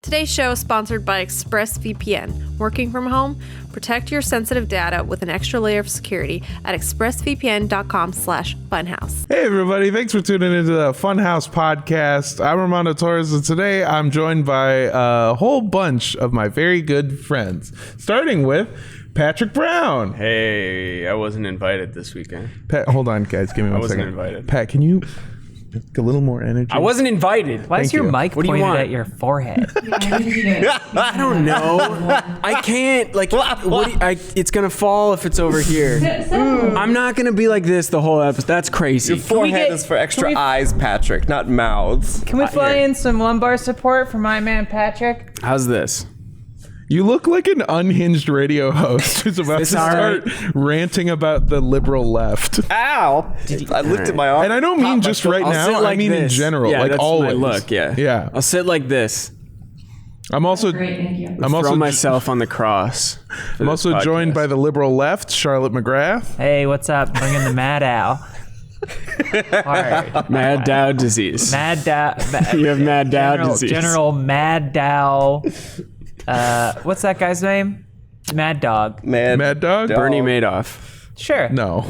Today's show is sponsored by ExpressVPN. Working from home? Protect your sensitive data with an extra layer of security at expressvpn.com/funhaus. Hey everybody, thanks for tuning into the Funhaus podcast. I'm Armando Torres, and today I'm joined by a whole bunch of my very good friends, starting with Patrick Brown. Hey, I wasn't invited this weekend. Pat, hold on, guys, give me 1 second. I wasn't invited. Pat, can you a little more energy? I wasn't invited. Why is your mic What do you pointed want? at your forehead? I don't know. I can't. Like, it's gonna fall if it's over here. I'm not gonna be like this the whole episode. That's crazy. Your forehead is for extra eyes, Patrick, not mouths. Can we fly in some lumbar support for my man Patrick? How's this? You look like an unhinged radio host who's about to start ranting about the liberal left. Ow! I looked at my arm. And I don't mean just right I'll sit now. like I mean in this. general, Yeah, like that's always. my look. Yeah. Yeah. I'll sit like this. I'm also Throw myself on the cross. I'm also joined by the liberal left, Charlotte McGrath. Hey, what's up? Bringing the Mad Owl. Hard. Mad Dow disease. Mad Dow. You have Mad Dow disease. General Mad Dow. What's that guy's name? Mad Dog. Mad Dog? Bernie Madoff. Sure. No.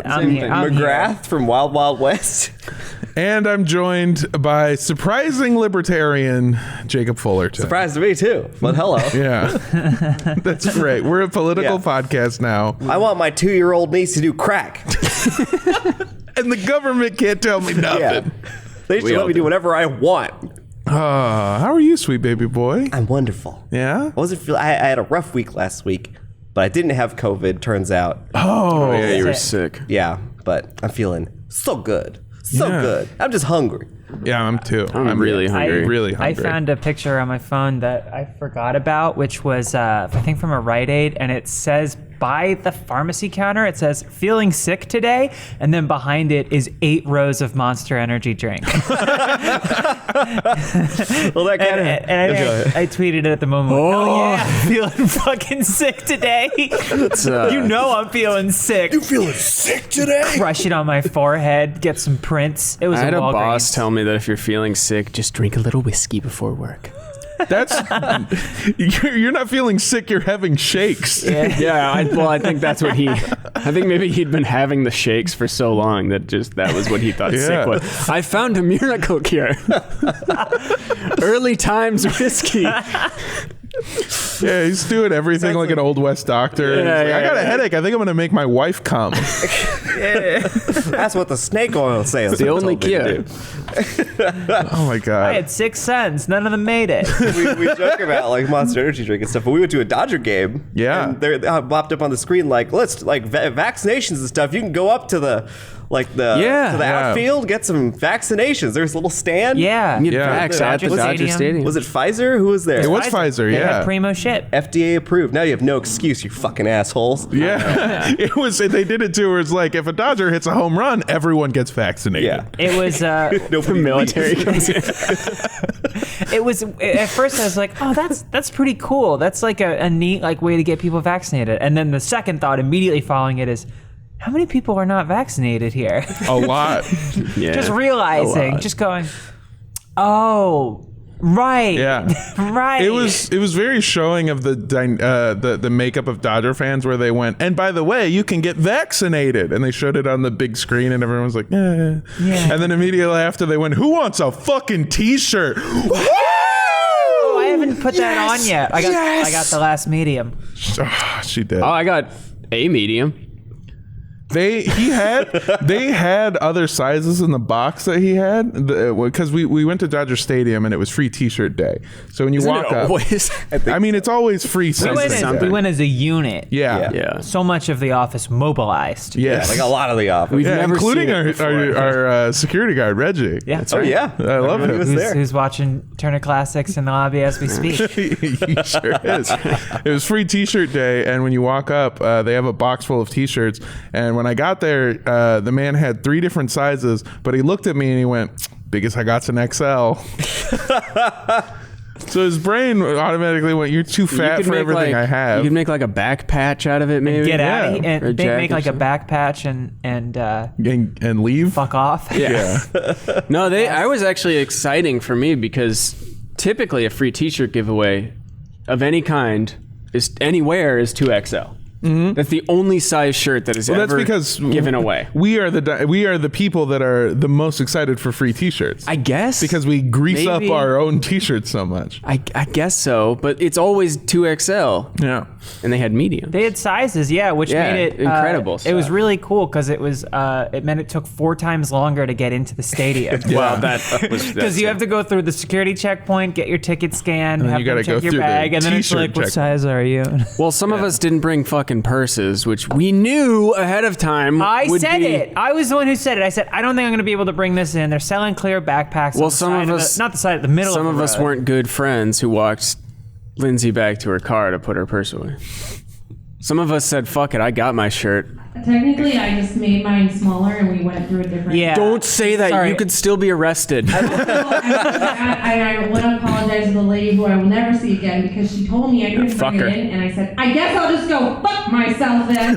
I'm here. McGrath from Wild Wild West. And I'm joined by surprising libertarian Jacob Fullerton. Surprised to me too, but hello. Yeah. That's great. We're a political podcast now. I want my 2-year-old niece to do crack. And the government can't tell me nothing. Yeah. They should let me do whatever I want. How are you, sweet baby boy? I'm wonderful. Yeah? I wasn't feel. I had a rough week last week, but I didn't have COVID. Turns out. Oh. Yeah, you were Sick. sick. Yeah, but I'm feeling so good. So Yeah. good. I'm just hungry. Yeah, I'm too. I'm really hungry. really I hungry. found a picture on my phone that I forgot about, which was, I think, from a Rite Aid, and it says by the pharmacy counter, it says, feeling sick today, and then behind it is 8 rows of Monster Energy drink. Well, that kind And I tweeted it at the moment. Oh yeah, I'm feeling fucking sick today. You know I'm feeling sick. You feeling sick today? Crush it on my forehead, get some prints. It was I had a Walgreens. boss tell me that if you're feeling sick, just drink a little whiskey before work. That's you're not feeling sick, you're having shakes. Yeah, I think that's what I think maybe he'd been having the shakes for so long that was what he thought Yeah. sick was. I found a miracle cure. Early times whiskey. Yeah, he's doing everything like an old West doctor. He's like, I got a headache. I think I'm going to make my wife come. That's what the snake oil sales. The only cure. Oh my I God. had 6 sons. None of them made it. we joke about like Monster Energy drink and stuff, but we went to a Dodger game. Yeah. And they popped up on the screen like, let's like vaccinations and stuff. You can go up to the outfield, get some vaccinations. There's a little stand. Yeah. You Yeah. vax at the Dodger Stadium. Was it Pfizer? Who was there? It was Pfizer, They yeah. had primo shit. FDA approved. Now you have no excuse, you fucking assholes. Yeah. It was. They did it too, where it's like if a Dodger hits a home run, everyone gets vaccinated. Yeah. It was The military comes in. it was at first I was like, oh, that's pretty cool. That's like a neat like way to get people vaccinated. And then the second thought immediately following it is, how many people are not vaccinated here? A lot. Yeah. Just realizing, just going, oh, right. Yeah. Right. It was very showing of the makeup of Dodger fans, where they went, and by the way, you can get vaccinated, and they showed it on the big screen, and everyone was like, yeah. And then immediately after, they went, who wants a fucking T-shirt? Oh, I haven't put that on yet. I got the last medium. Oh, she did. Oh, I got a medium. They had other sizes in the box that he had, because we went to Dodger Stadium and it was free T-shirt day. So when you Isn't walk it up, always? I mean, it's always free something. We went as a unit. Yeah. Yeah. So much of the office mobilized. Yes. Like a lot of the office. We've Yeah, never including seen it our security guard Reggie. Yeah. That's Oh right. yeah. I love Everybody him. was there. Who's watching Turner Classics in the lobby as we speak. He sure is. It was free T-shirt day, and when you walk up, they have a box full of T-shirts. And when I got there, the man had 3 different sizes, but he looked at me and he went, biggest I got's an XL. So his brain automatically went, you're too fat for everything I have. You could make like a back patch out of it, maybe. Get out of here. Or And they jacket make or like a something. back patch and and leave. fuck off. Yeah. No, I was actually exciting for me because typically a free t-shirt giveaway of any kind is anywhere is 2XL. That's the only size shirt that is ever that's because given away. We are the people that are the most excited for free t-shirts. I guess. Because we grease up Maybe. our own t-shirts so much. I guess so, but it's always 2XL. Yeah. And they had medium. They had sizes, which Yeah, made it incredible It was stuff. really cool because it meant it took 4 times longer to get into the stadium. Well, because You have to go through the security checkpoint, get your ticket scanned, then have you them gotta check go your through the bag, and then it's t-shirt like, what check. size are you? Well, some of us didn't bring fucking purses, which we knew ahead of time. I would said be- it. I was the one who said it. I said, I don't think I'm going to be able to bring this in. They're selling clear backpacks. Well, on the some side of us- not the side, the middle. Some of of the us road. weren't good friends who walked Lindsay back to her car to put her purse away. Some of us said, fuck it, I got my shirt. Technically, I just made mine smaller and we went through a different. Yeah. Don't say that. Sorry. You could still be arrested. I want to apologize to the lady who I will never see again because she told me I couldn't fuck bring her. it in, and I said, I guess I'll just go fuck myself then.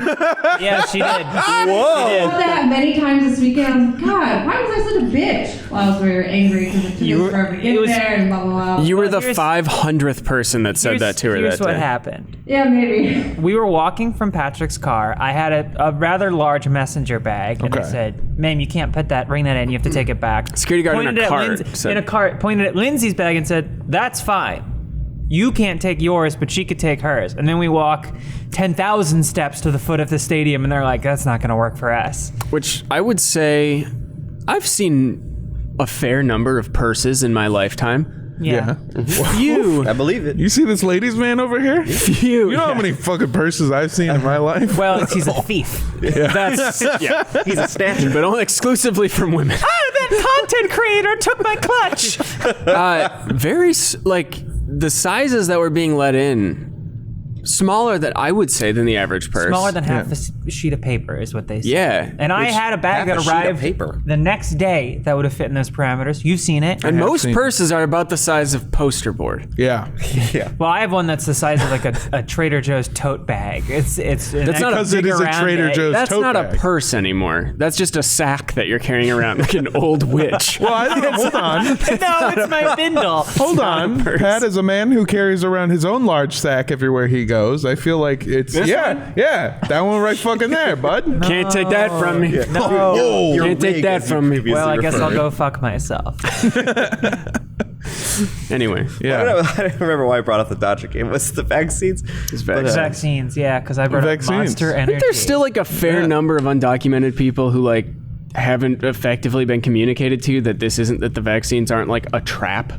Yeah, she did. I thought that many times this weekend. I was like, God, why was I such a bitch? Well, I was very angry because it took us forever to get there and blah blah blah. You were the here's- 500th person that said that to her Here's that what day. happened. Yeah, maybe. We were walking from Patrick's car. I had a rather large messenger bag, and I Okay. said, "Ma'am, you can't bring that in. You have to take it back." Security guard in Pointed a at cart Lindsay- said- in a cart, pointed at Lindsay's bag and said, "That's fine. You can't take yours, but she could take hers." And then we walk 10,000 steps to the foot of the stadium, and they're like, "That's not going to work for us." Which I would say I've seen a fair number of purses in my lifetime. Yeah. Few. I believe it. You see this ladies' man over here? Few. You know how many fucking purses I've seen in my life? Well, he's a thief. That's yeah. He's a snatcher. But only exclusively from women. That content creator took my clutch. Like the sizes that were being let in, smaller than I would say than the average purse. Smaller than half a sheet of paper is what they say. Yeah. And I had a bag half that a sheet of arrived paper. the next day that would have fit in those parameters. You've seen it. And most seen- purses are about the size of poster board. Yeah. Well, I have one that's the size of like a Trader Joe's tote bag. It's That's not Because it is a Trader Joe's That's tote not bag. a purse anymore. That's just a sack that you're carrying around like an old witch. Well, hold on. No, it's my bindle. Hold on. Pat is a man who carries around his own large sack everywhere he goes. I feel like it's that one right fucking there, bud. Can't take that from me. Oh, Your Can't take wig, that as you from me. previously Well, I guess I'll referred. go fuck myself. Anyway, yeah. I don't remember why I brought up the Dodger game. Was the vaccines? it's bad. Vaccines, yeah, because I brought up Vaccines. Monster I Energy. think there's still like a fair number of undocumented people who like haven't effectively been communicated to that the vaccines aren't like a trap.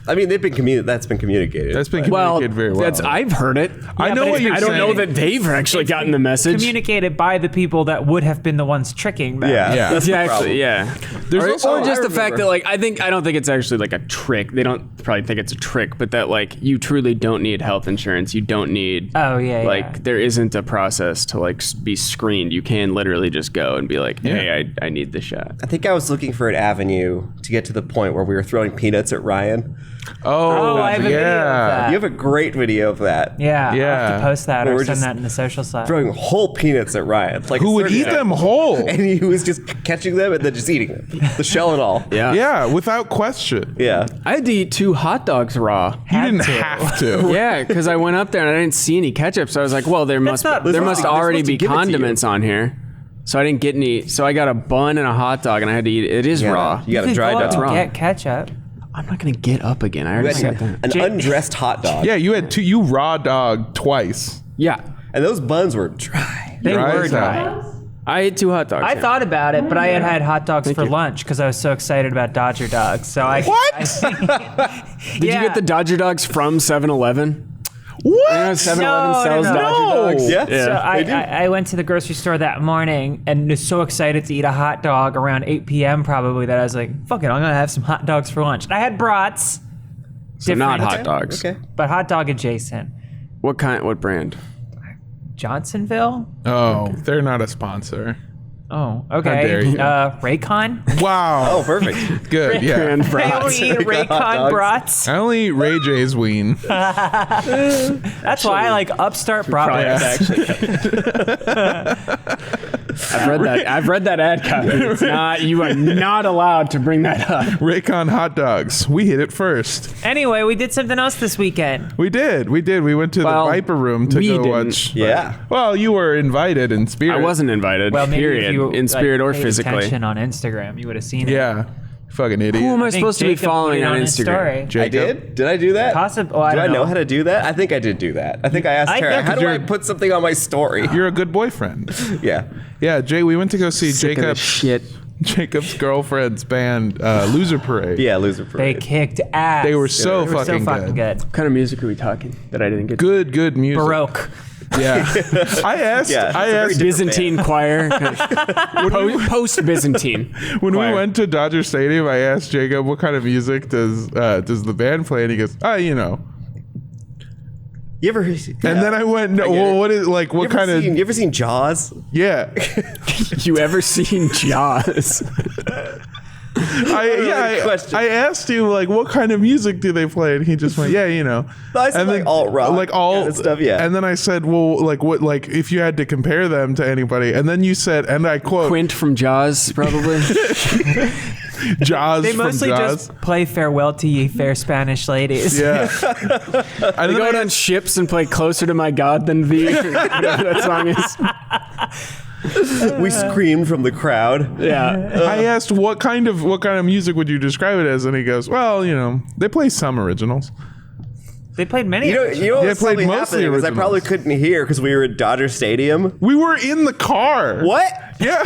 I mean, that's been communicated. That's been Well, communicated very well. I've heard it. I know but what it's- you're I don't saying. know that they've actually gotten the message. communicated by the people that would have been the ones tricking them. Yeah. Yeah. That's the problem. Exactly. Yeah. There's or, also- or just I the fact remember. that like I don't think it's actually like a trick. They don't probably think it's a trick, but that like you truly don't need health insurance. You don't need. Oh, yeah, Like yeah. there isn't a process to like be screened. You can literally just go and be like, hey, I need the shot. I think I was looking for an avenue to get to the point where we were throwing peanuts at Ryan. Oh, I have a video of that. You have a great video of that. Yeah, I'll have Yeah. to post that Where or we're send just that in the social side. Throwing whole peanuts at Ryan. Like Who a would eat circus. them whole? And he was just catching them and then just eating them. The shell and all. Yeah. Yeah, without question. Yeah. I had to eat 2 hot dogs raw. You didn't to. have to. Yeah, because I went up there and I didn't see any ketchup, so I was like, well, there must not- there they're must supposed to already be give it to you. condiments on here. So I didn't get any. So I got a bun and a hot dog, and I had to eat it. It is Yeah. raw. You got You a could dried go dog. up and wrong. get ketchup. I'm not gonna get up again. I You already had said that. an undressed hot dog. Yeah, you had you raw dog twice. Yeah, And those buns were dry. They Dry were as hell. dry. I ate 2 hot dogs. I yeah. thought about it, but I had hot dogs for you. lunch because I was so excited about Dodger dogs. So I What? Did you get the Dodger dogs from 7-Eleven? What? You know, 7-Eleven No, sells no, no. Dodger No. dogs. Yeah. Yeah. So they do. I went to the grocery store that morning and was so excited to eat a hot dog around 8 p.m. probably that I was like, fuck it, I'm going to have some hot dogs for lunch. And I had brats, So not different- hot dogs. Okay. but hot dog adjacent. What kind? What brand? Johnsonville? Oh, they're not a sponsor. Oh, dare okay. you. Raycon? Wow. Oh, perfect. Good. Yeah. Brand I brats. only eat Got hot Raycon dogs. brats. I only eat Ray J's ween. That's why I like Upstart Probably Bratwurst. have to actually. I've read that ad copy. It's not. You are not allowed to bring that up. Raycon hot dogs. We hit it first. Anyway, we did something else this weekend. We did. We went to the Viper Room to go watch. Yeah. Well, you were invited in spirit. I wasn't invited. Well, maybe period. if you In spirit or paid physically. attention on Instagram, you would have seen it. Yeah. Fucking idiot. Who am I I think supposed to be Jacob following put it on his Instagram? story. Jacob. I did? Did I do that? Possible. I do I don't know how to do that? I think I did do that. I think I asked her, how do I put something on my story? You're a good boyfriend. Yeah. Yeah, Jay, we went to go see Sick of this shit. Jacob's girlfriend's band, Loser Parade. Yeah, Loser They Parade. kicked ass. They were so fucking good. What kind of music are we talking that I didn't get? Good music. Baroque. Yeah. I asked Byzantine choir. Post Byzantine. when we went to Dodger Stadium, I asked Jacob what kind of music does the band play, and he goes, you know. You ever? And then I went, no, well, what is like what kind of? You ever seen Jaws? Yeah. You ever seen Jaws? I asked you like what kind of music do they play, and he just went, yeah, you know. I said like alt rock, like all kind of stuff. Yeah. And then I said, well, like what, like if you had to compare them to anybody, and then you said, and I quote, Quint from Jaws, probably. Jaws. They from mostly Jaws. just play Farewell to Ye Fair Spanish Ladies. Yeah. They go out on ships and play Closer to My God Than Thee. Whatever that song is. We screamed from the crowd. Yeah. I asked what kind of music would you describe it as, and he goes, well, you know, they play some originals. They played many. You know Yeah, what's played probably mostly happening is I originals. probably couldn't hear because we were at Dodger Stadium. We were in the car. What? Yeah,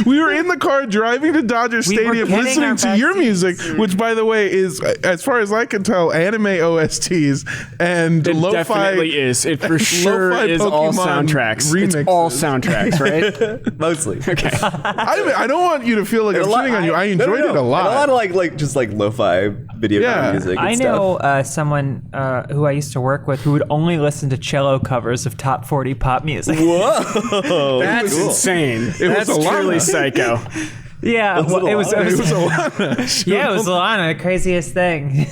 we were in the car driving to Dodger Stadium getting listening our to your backseats. music, which, by the way, is, as far as I can tell, anime OSTs and It lo-fi. definitely is. It for sure Lo-fi is all Pokemon soundtracks. It's remixes. all soundtracks, right? Mostly. Okay. I don't want you to feel like I'm shitting on you. I enjoyed it a lot. And a lot of like just like lo-fi video Yeah. game music. And I know someone who I used to work with who would only listen to cello covers of top 40 pop music. Whoa. That's insane. That's was a lot. truly psycho. Yeah, well, it was Alana. yeah, it was Alana, the craziest thing.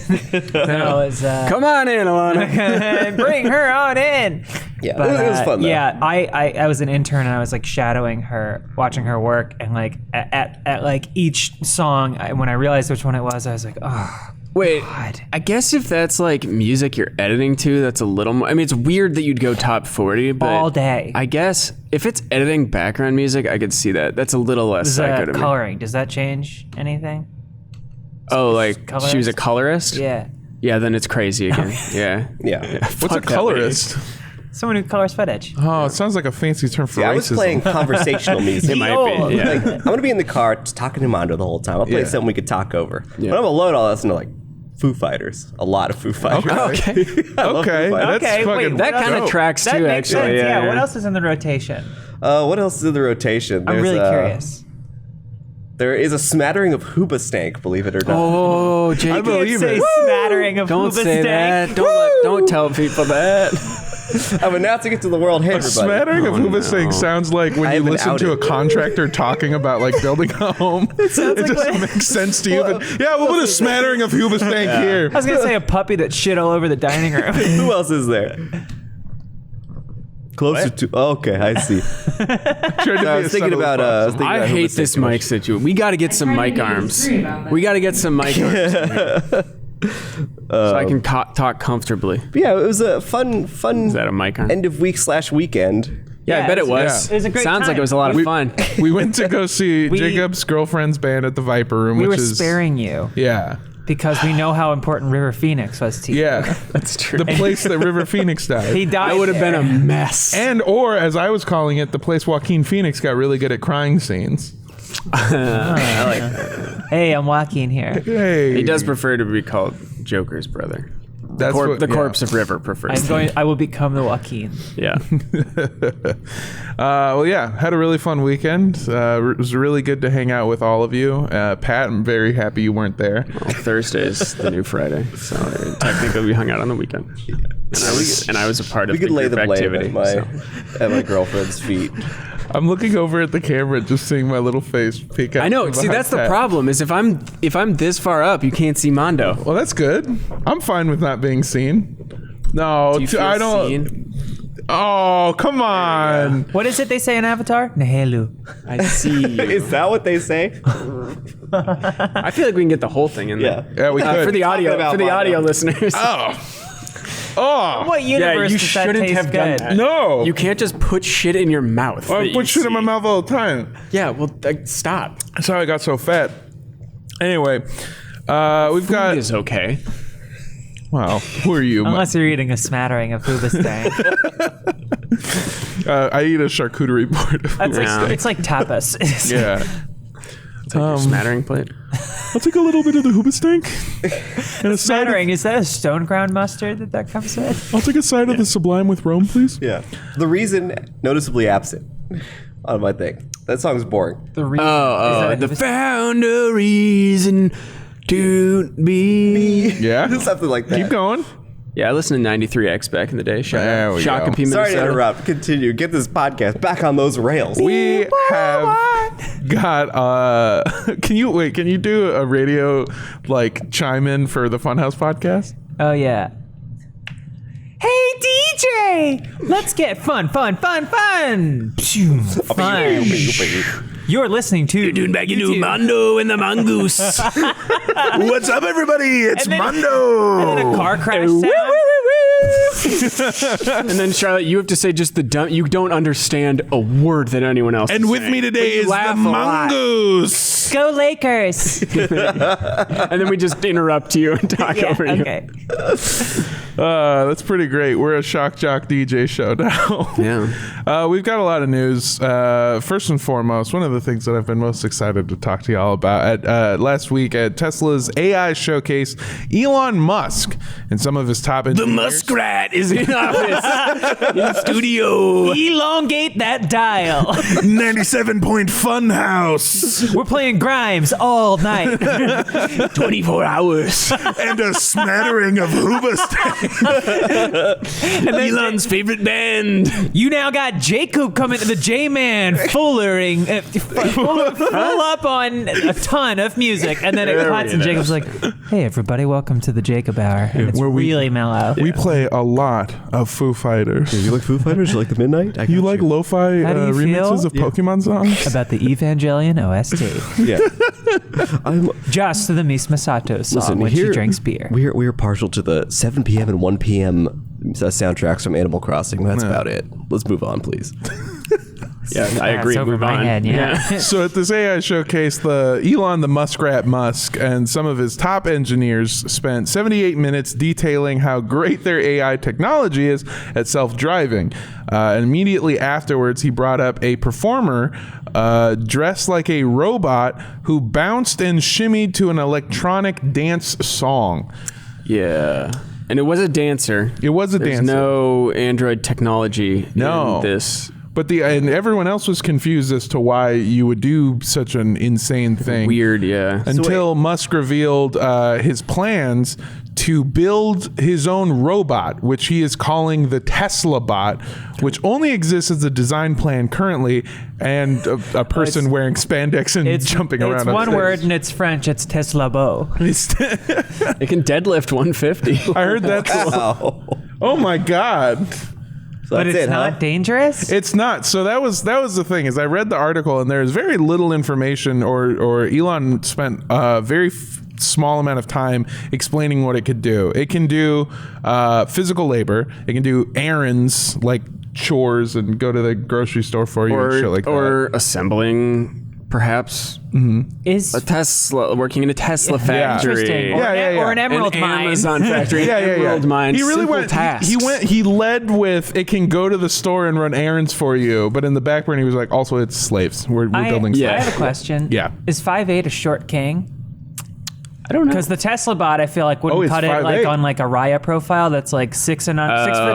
No, it was, Come on in, Alana. bring her on in. Yeah, But, it was fun though. yeah, I was an intern and I was like shadowing her, watching her work, and like at like each song, when I realized which one it was, I was like, oh. Wait, God. I guess if that's like music you're editing to, that's a little more. I mean, it's weird that you'd go top 40, but All day. I guess if it's editing background music, I could see that. That's a little less psycho to me. Coloring, does that change anything? Oh, like colorist? she was a colorist? Yeah. Yeah, then it's crazy again. Yeah. Yeah. What's a Fuck that colorist? Someone who colors footage. Oh, it sounds like a fancy term for Yeah, I racism. was playing conversational music. It might be. Yeah. Like, I'm gonna be in the car just talking to Mondo the whole time. I'll play Yeah. something we could talk over. Yeah. When I'm alone, I'll listen to like Foo Fighters. A lot of Foo Fighters. Okay. I love Okay. Foo Fighters. That's Okay, fucking wait, That what kind of dope. tracks That too, makes actually. sense. Yeah. What else is in the rotation? What else is in the rotation? I'm There's, really curious. There is a smattering of Hoobastank, believe it or not. Oh, Jake. I believe Say it. smattering of Don't Hoobastank. say that. Don't tell people that. I'm announcing it to the world. Hey, A everybody. smattering of Hoobastank no. sounds like when I you have been listen to a outed. contractor talking about like building a home. It sounds like doesn't what- make sense to you. But, yeah, we'll put a smattering of Hoobastank here. I was gonna say a puppy that shit all over the dining room. Who else is there? Closer to. Okay, I see. I was thinking about. I hate this mic situation. We got to get some mic arms. We got to get some mic arms. So I can talk comfortably. Yeah, it was a fun Is that a mic arm? end of week / weekend. Yeah, I bet it was. Yeah. It was a great Sounds like time. it was a lot of fun. We went to go see Jacob's girlfriend's band at the Viper Room, We were which is sparing you yeah, because we know how important River Phoenix was to you. yeah, That's true. the place that River Phoenix died. He died. That would have been a mess. And or as I was calling it, the place Joaquin Phoenix got really good at crying scenes. Hey, I'm Joaquin here. Hey, He does prefer to be called Joker's brother. That's what, The yeah. corpse of River prefers. I will become the Joaquin. Yeah. Well, yeah, had a really fun weekend. It was really good to hang out with all of you. Pat, I'm very happy you weren't there. Well, Thursday's the new Friday, so technically we hung out on the weekend. And I was a part of We could the lay group the blame activity. at my girlfriend's feet. I'm looking over at the camera, just seeing my little face peek out. I know. from See, behind that's the Pat. problem. Is if I'm this far up, you can't see Mondo. Well, that's good. I'm fine with not being seen. No, Do you feel I don't. seen? Oh, come on. What is it they say in Avatar? Nehelu. I see. Is that what they say? I feel like we can get the whole thing in there. Yeah, we could. For the audio listeners. Oh. What universe you does that shouldn't taste have done good? that. No. You can't just put shit in your mouth. I that you put shit in my see. mouth all the time. Yeah, well, stop. That's how I got so fat. Anyway, we've got. Food is okay. Wow, who are you? Unless you're eating a smattering of Hubastang. I eat a charcuterie board. Of That's Hubastang. it's like tapas. Yeah. It's like your smattering plate. I'll take a little bit of the Hubastang. And a side of, Smattering, is that a stone ground mustard that comes in? I'll take a side of the Sublime with Rome, please. Yeah. The reason noticeably absent on my thing. That song's boring. The reason, The found a reason to be. Yeah. Something like that. Keep going. Yeah, I listened to 93X back in the day. There we Shock go. and P. Sorry to Minnesota. interrupt. Continue. Get this podcast back on those rails. We have got can you do a radio like chime in for the Funhaus podcast? Oh yeah. Hey DJ, let's get fun. Fun. You're listening to Back into Mondo and the Mongoose. What's up, everybody? It's And then- Mondo. And then a car crash sound. And then Charlotte, you have to say just the dumb. You don't understand a word that anyone else. And is with saying. me today But you is the laugh a lot. Mongoose. Go Lakers. And then we just interrupt you and talk over you. Okay. That's pretty great. We're a shock jock DJ show now. Yeah. We've got a lot of news. First and foremost, one of the things that I've been most excited to talk to y'all about at last week at Tesla's AI showcase, Elon Musk and some of his top engineers. Muskrat is in office in studio. Elongate that dial. 97 point Funhaus We're playing Grimes all night. 24 hours. and a smattering of Hubastang. Elon's favorite band. You now got Jacob coming to the J-Man full up on a ton of music. And then it cuts and Jacob's like, hey, everybody, welcome to the Jacob Hour. And it's where we- really mellow. We play a lot of Foo Fighters. You like Foo Fighters? You like the Midnight? I got You like lo-fi How do you remixes feel? of Pokemon songs? About the Evangelion OST. Yeah. I'm Just the Misma Sato song when she drinks beer. We're partial to the 7 p.m. and 1 p.m. Soundtracks from Animal Crossing. That's about it. Let's move on, please. Yeah, I agree. That's over Move my on. head, yeah. So at this AI showcase, Elon the Muskrat Musk and some of his top engineers spent 78 minutes detailing how great their AI technology is at self-driving. And immediately afterwards, he brought up a performer dressed like a robot who bounced and shimmied to an electronic dance song. Yeah. And it was a dancer. It was a There's dancer. no Android technology No. in this. But and everyone else was confused as to why you would do such an insane thing. Weird, yeah. Until Musk revealed his plans to build his own robot, which he is calling the Tesla bot, which only exists as a design plan currently, and a person wearing spandex and jumping around. It's on one stage. word and it's French. It's Tesla Beau. It can deadlift 150. I heard that. Oh my God. So But that's it's it, not huh? dangerous? It's not. So that was the thing is I read the article and there's very little information or Elon spent a very small amount of time explaining what it could do. It can do physical labor. It can do errands like chores and go to the grocery store for you and shit like that. Or assembling, perhaps. Is A Tesla, working in a Tesla factory. interesting. Or, Yeah. or an emerald An mine. Amazon factory. Yeah. Emerald mine. He really Simple went. tasks. He led with it can go to the store and run errands for you, but in the back burner he was like, also it's slaves. We're building Yeah. I slaves. have a question. Yeah. Is 5'8" a short king? I don't know. Because the Tesla bot, I feel like, wouldn't it's cut it like 5'8". on like a Raya profile that's like 6 foot and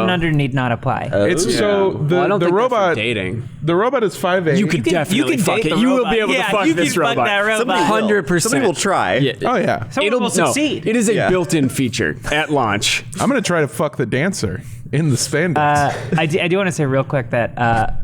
under need not apply. It's so Well, I don't the think that's for robot. dating. The robot is 5'8". You could definitely fuck date it. the You will robot. be able to Yeah, fuck you this can fuck robot. that robot. Somebody will. 100%. Somebody will try. Yeah. Oh yeah. Someone will succeed. It is a Yeah. built-in feature at launch. I'm gonna try to fuck the dancer. in the spandex. I do want to say real quick that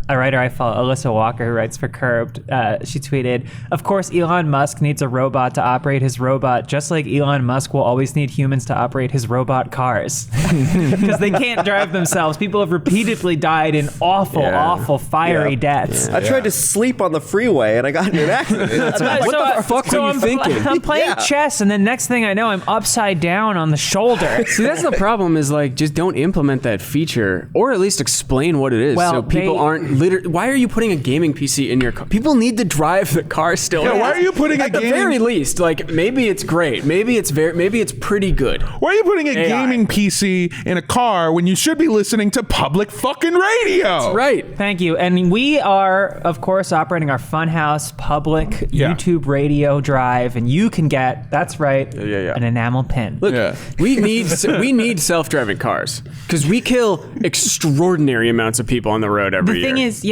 a writer I follow, Alyssa Walker, who writes for Curbed, she tweeted, "Of course, Elon Musk needs a robot to operate his robot, just like Elon Musk will always need humans to operate his robot cars." Because they can't drive themselves. People have repeatedly died in awful, fiery deaths. I tried to sleep on the freeway and I got in an accident. What the fuck were you thinking? I'm playing chess, and then next thing I know, I'm upside down on the shoulder. See, that's the problem is like, just don't implement that feature or at least explain what it is. Well, so people aren't why are you putting a gaming PC in your car? People need to drive the car still. Yeah, why are you putting at the very least, like maybe it's great. Maybe it's pretty good. Why are you putting a gaming PC in a car when you should be listening to public fucking radio? That's right. Thank you. And we are, of course, operating our Funhaus public YouTube radio drive, and you can get, that's right, an enamel pin. Look, we need self-driving cars because we kill extraordinary amounts of people on the road every year. The thing is,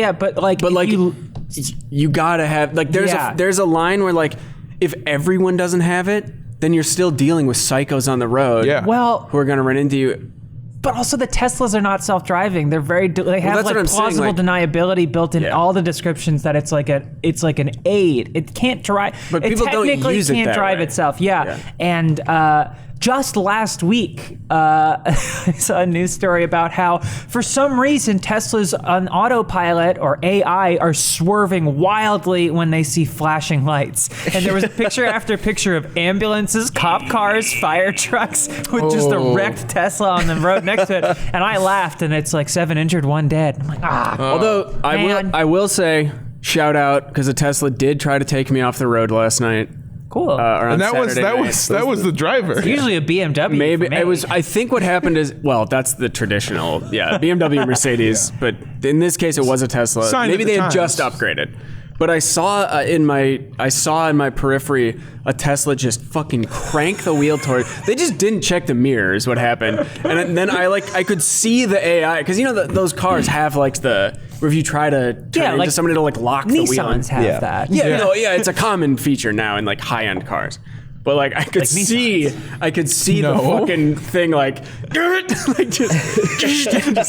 you gotta have like there's a line where like if everyone doesn't have it, then you're still dealing with psychos on the road. Yeah. Well, who are gonna run into you. But also the Teslas are not self-driving. They have like plausible deniability built in all the descriptions that it's like an aid. It can't drive. But people don't use it that way. It can't drive itself. Yeah. And just last week, I saw a news story about how, for some reason, Teslas on autopilot or AI are swerving wildly when they see flashing lights. And there was picture after picture of ambulances, cop cars, fire trucks with just a wrecked Tesla on the road next to it. And I laughed, and it's like 7 injured, 1 dead. I'm like, Although I will say, shout out, because a Tesla did try to take me off the road last night. Cool. And that was the driver. It's usually a BMW. Maybe it was. I think what happened is, well, that's the traditional, BMW, Mercedes. But in this case, it was a Tesla. Maybe they had just upgraded. But I saw in my periphery a Tesla just fucking crank the wheel toward. They just didn't check the mirrors. What happened? And then I could see the AI, because those cars have like where if you try to turn into somebody to like lock the wheel. Nissans have that. It's a common feature now in like high-end cars. But like I could see the fucking thing like just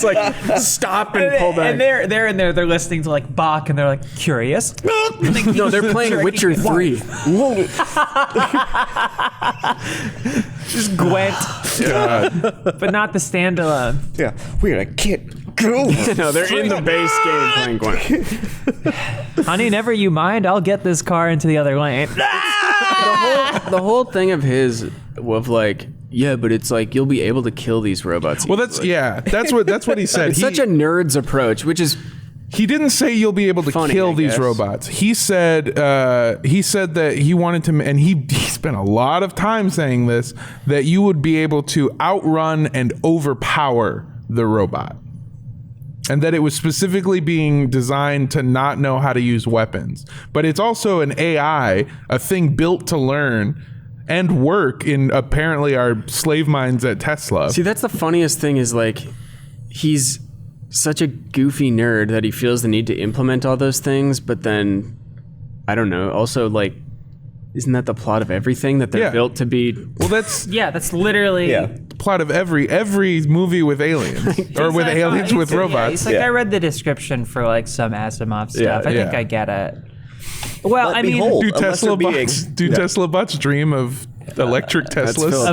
like stop and pull back. And they're in there, they're listening to like Bach, and they're like curious. No, they're playing Witcher 3. Just Gwent. But not the standalone. Yeah, weird. I can't go. No, they're in the base game playing Gwent. Honey, never you mind. I'll get this car into the other lane. The whole thing of his of like, but it's like you'll be able to kill these robots. Well, that's what he said. It's such a nerd's approach, which is. He didn't say you'll be able to kill these robots. He said that he wanted to, and he spent a lot of time saying this, that you would be able to outrun and overpower the robot. And that it was specifically being designed to not know how to use weapons. But it's also an AI, a thing built to learn and work in apparently our slave minds at Tesla. See, that's the funniest thing is like, he's such a goofy nerd that he feels the need to implement all those things, but then, I don't know, also like, isn't that the plot of everything that they're built to be? Well, that's literally the plot of every movie with aliens or with aliens with robots. It's like I read the description for like some Asimov stuff. I think I get it. Well, I mean, do Tesla bots dream of electric Teslas?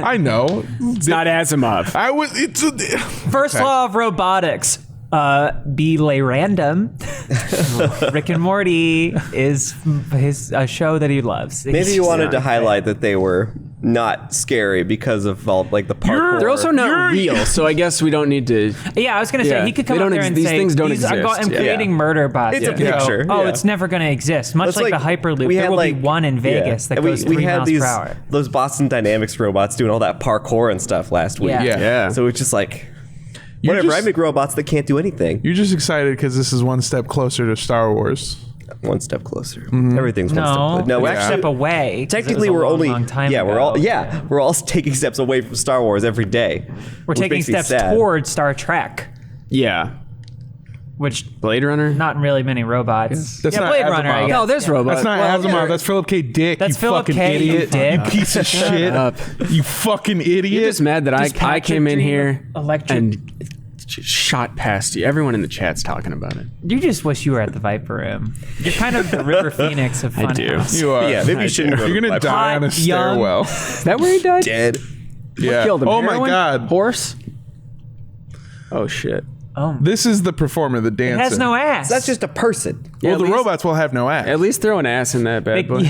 I know. It's not Asimov. First law of robotics. Be lay random. Rick and Morty is a show that he loves. Maybe you wanted to highlight that they were not scary because of all like the parkour. They're also not real, so I guess we don't need to. Yeah, I was gonna say he could come out there and these say things don't exist. I'm creating murder bots. It's a picture. It's never gonna exist. Much like the Hyperloop, there will be one in Vegas that goes 3 miles per hour. Those Boston Dynamics robots doing all that parkour and stuff last week. Yeah. So it's just like. Whatever, I make robots that can't do anything. You're just excited because this is one step closer to Star Wars. One step closer. Mm-hmm. Everything's one step closer. No, actually, step away. Technically, we're all taking steps away from Star Wars every day. We're taking steps toward Star Trek. Yeah. which Blade Runner. not really many robots. That's not Blade Asimov. Runner. I guess. No, there's robots. That's not Asimov. That's Philip K. Dick. That's you Philip fucking K. You idiot. dick. You piece of shit. up. You fucking idiot. You're just mad that I came in here Electric. and shot past you. Everyone in the chat's talking about it. You just wish you were at the Viper Room. You're kind of the River Phoenix of I do. Funhaus. You are. Yeah, maybe you shouldn't go. You're gonna die on a Hot, young. stairwell. Is that where he died? Dead. Yeah. Killed him. Oh my Heroin? god. Horse? Oh shit. Oh, This is the performer, the dancer. it has no ass. That's just a person. Well, at the least- robots will have no ass. At least throw an ass in that bad boy.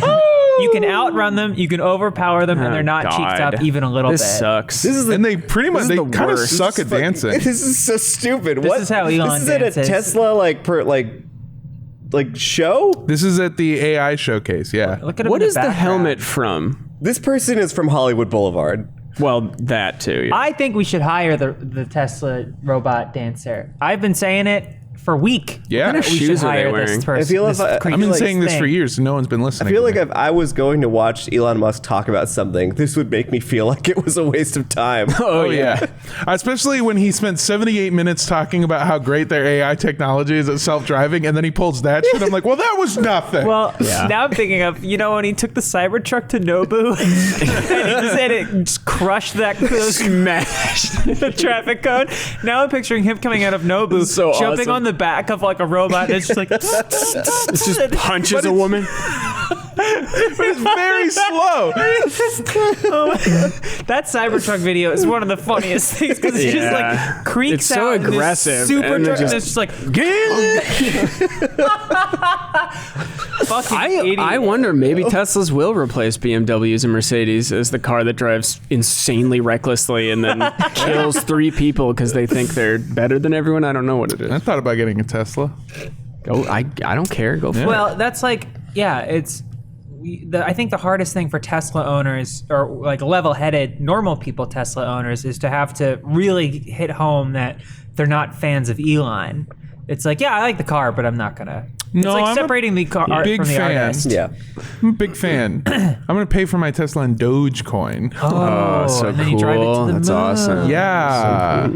You can outrun them, you can overpower them, and they're not cheeked God. up even a little This bit. sucks. This is and they pretty much is they the kind of worst. suck at dancing. This is so stupid. This is how Elon This is at a dances. Tesla like show. This is at the AI showcase. Yeah. Look at him What in is the background. helmet from? This person is from Hollywood Boulevard. Well, that too. Yeah. I think we should hire the Tesla robot dancer. I've been saying it for a week. Yeah. What kind of we should shoes are they hire wearing? this person. I feel this if I- I've been like saying this thing. for years, and no one's been listening. I feel to like me. if I was going to watch Elon Musk talk about something, this would make me feel like it was a waste of time. Oh yeah. Especially when he spent 78 minutes talking about how great their AI technology is at self-driving, and then he pulls that shit. I'm like, well, that was nothing. Well, now I'm thinking of, when he took the Cybertruck to Nobu and it just crushed those Smashed. the traffic cone. Now I'm picturing him coming out of Nobu, So jumping awesome. on the back of like a robot, and it's just like It just punches a woman. But it's very slow. That Cybertruck video is one of the funniest things because it just Yeah. like creaks It's so out in this aggressive, super and it truck, and just- it's just like fucking idiot. I wonder, maybe Teslas will replace BMWs and Mercedes as the car that drives insanely recklessly and then kills 3 people because they think they're better than everyone. I don't know what it I is. thought about getting a Tesla. Go, I don't care. Go for it. Well, that's like, I think the hardest thing for Tesla owners, or like level-headed normal people Tesla owners, is to have to really hit home that they're not fans of Elon. It's like, I like the car, but I'm not gonna. It's No, like I'm a separating the car art big from the fan. artist. Yeah. I'm a big fan. I'm gonna pay for my Tesla in Dogecoin. Oh, so and then you drive it to cool. the That's moon. awesome. Yeah.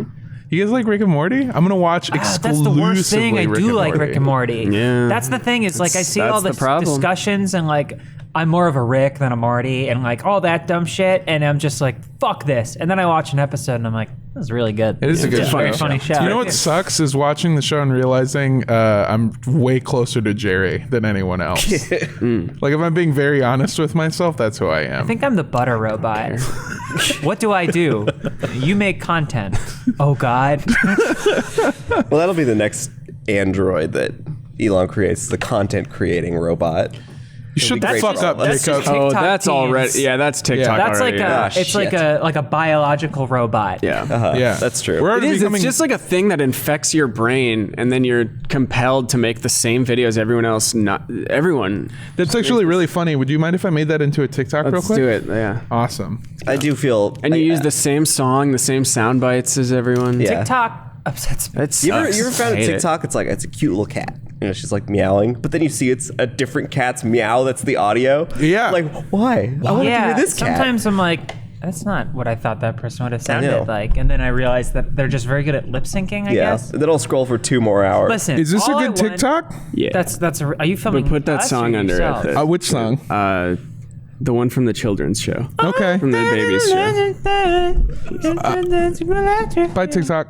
You guys like Rick and Morty? I'm gonna watch That's exclusively the worst thing. I Rick do and like Morty. Rick and Morty. Yeah. That's the thing. Is like I see all that's the the problem. discussions and like I'm more of a Rick than a Morty and like all that dumb shit, and I'm just like fuck this. And then I watch an episode and I'm like, this is really good. It is a good It's show. very funny show. You know what sucks is watching the show and realizing I'm way closer to Jerry than anyone else. Like if I'm being very honest with myself, that's who I am. I think I'm the butter robot. What do I do? You make content. Oh God. Well, that'll be the next android that Elon creates, the content creating robot. You shut the great fuck for all up, of us. That's Jacob. just Oh, TikTok that's teens. already. Yeah, that's TikTok. That's like already. a. It's like a biological robot. Yeah. Yeah, That's true. We're It already is. becoming. It's just like a thing that infects your brain, and then you're compelled to make the same videos everyone else. Not everyone. That's actually really funny. Would you mind if I made that into a TikTok real Let's quick? do it. Yeah. Awesome. I do feel. And you use the same song, the same sound bites as everyone. Yeah. TikTok upsets me. That sucks. You ever found a Hate it. TikTok? It's like, it's a cute little cat. She's like meowing, but then you see it's a different cat's meow. That's the audio. Yeah. Like, why? I want to hear this cat. sometimes I'm like, that's not what I thought that person would have know. sounded like. And then I realized that they're just very good at lip syncing, I Yeah. guess. And then I'll scroll for 2 more hours. Listen, Is this a all I good want- TikTok? Yeah. Are you filming? But put that us song or under it. yourself? Which song? The one from the children's show. Okay. From the babies show. Bye, TikTok.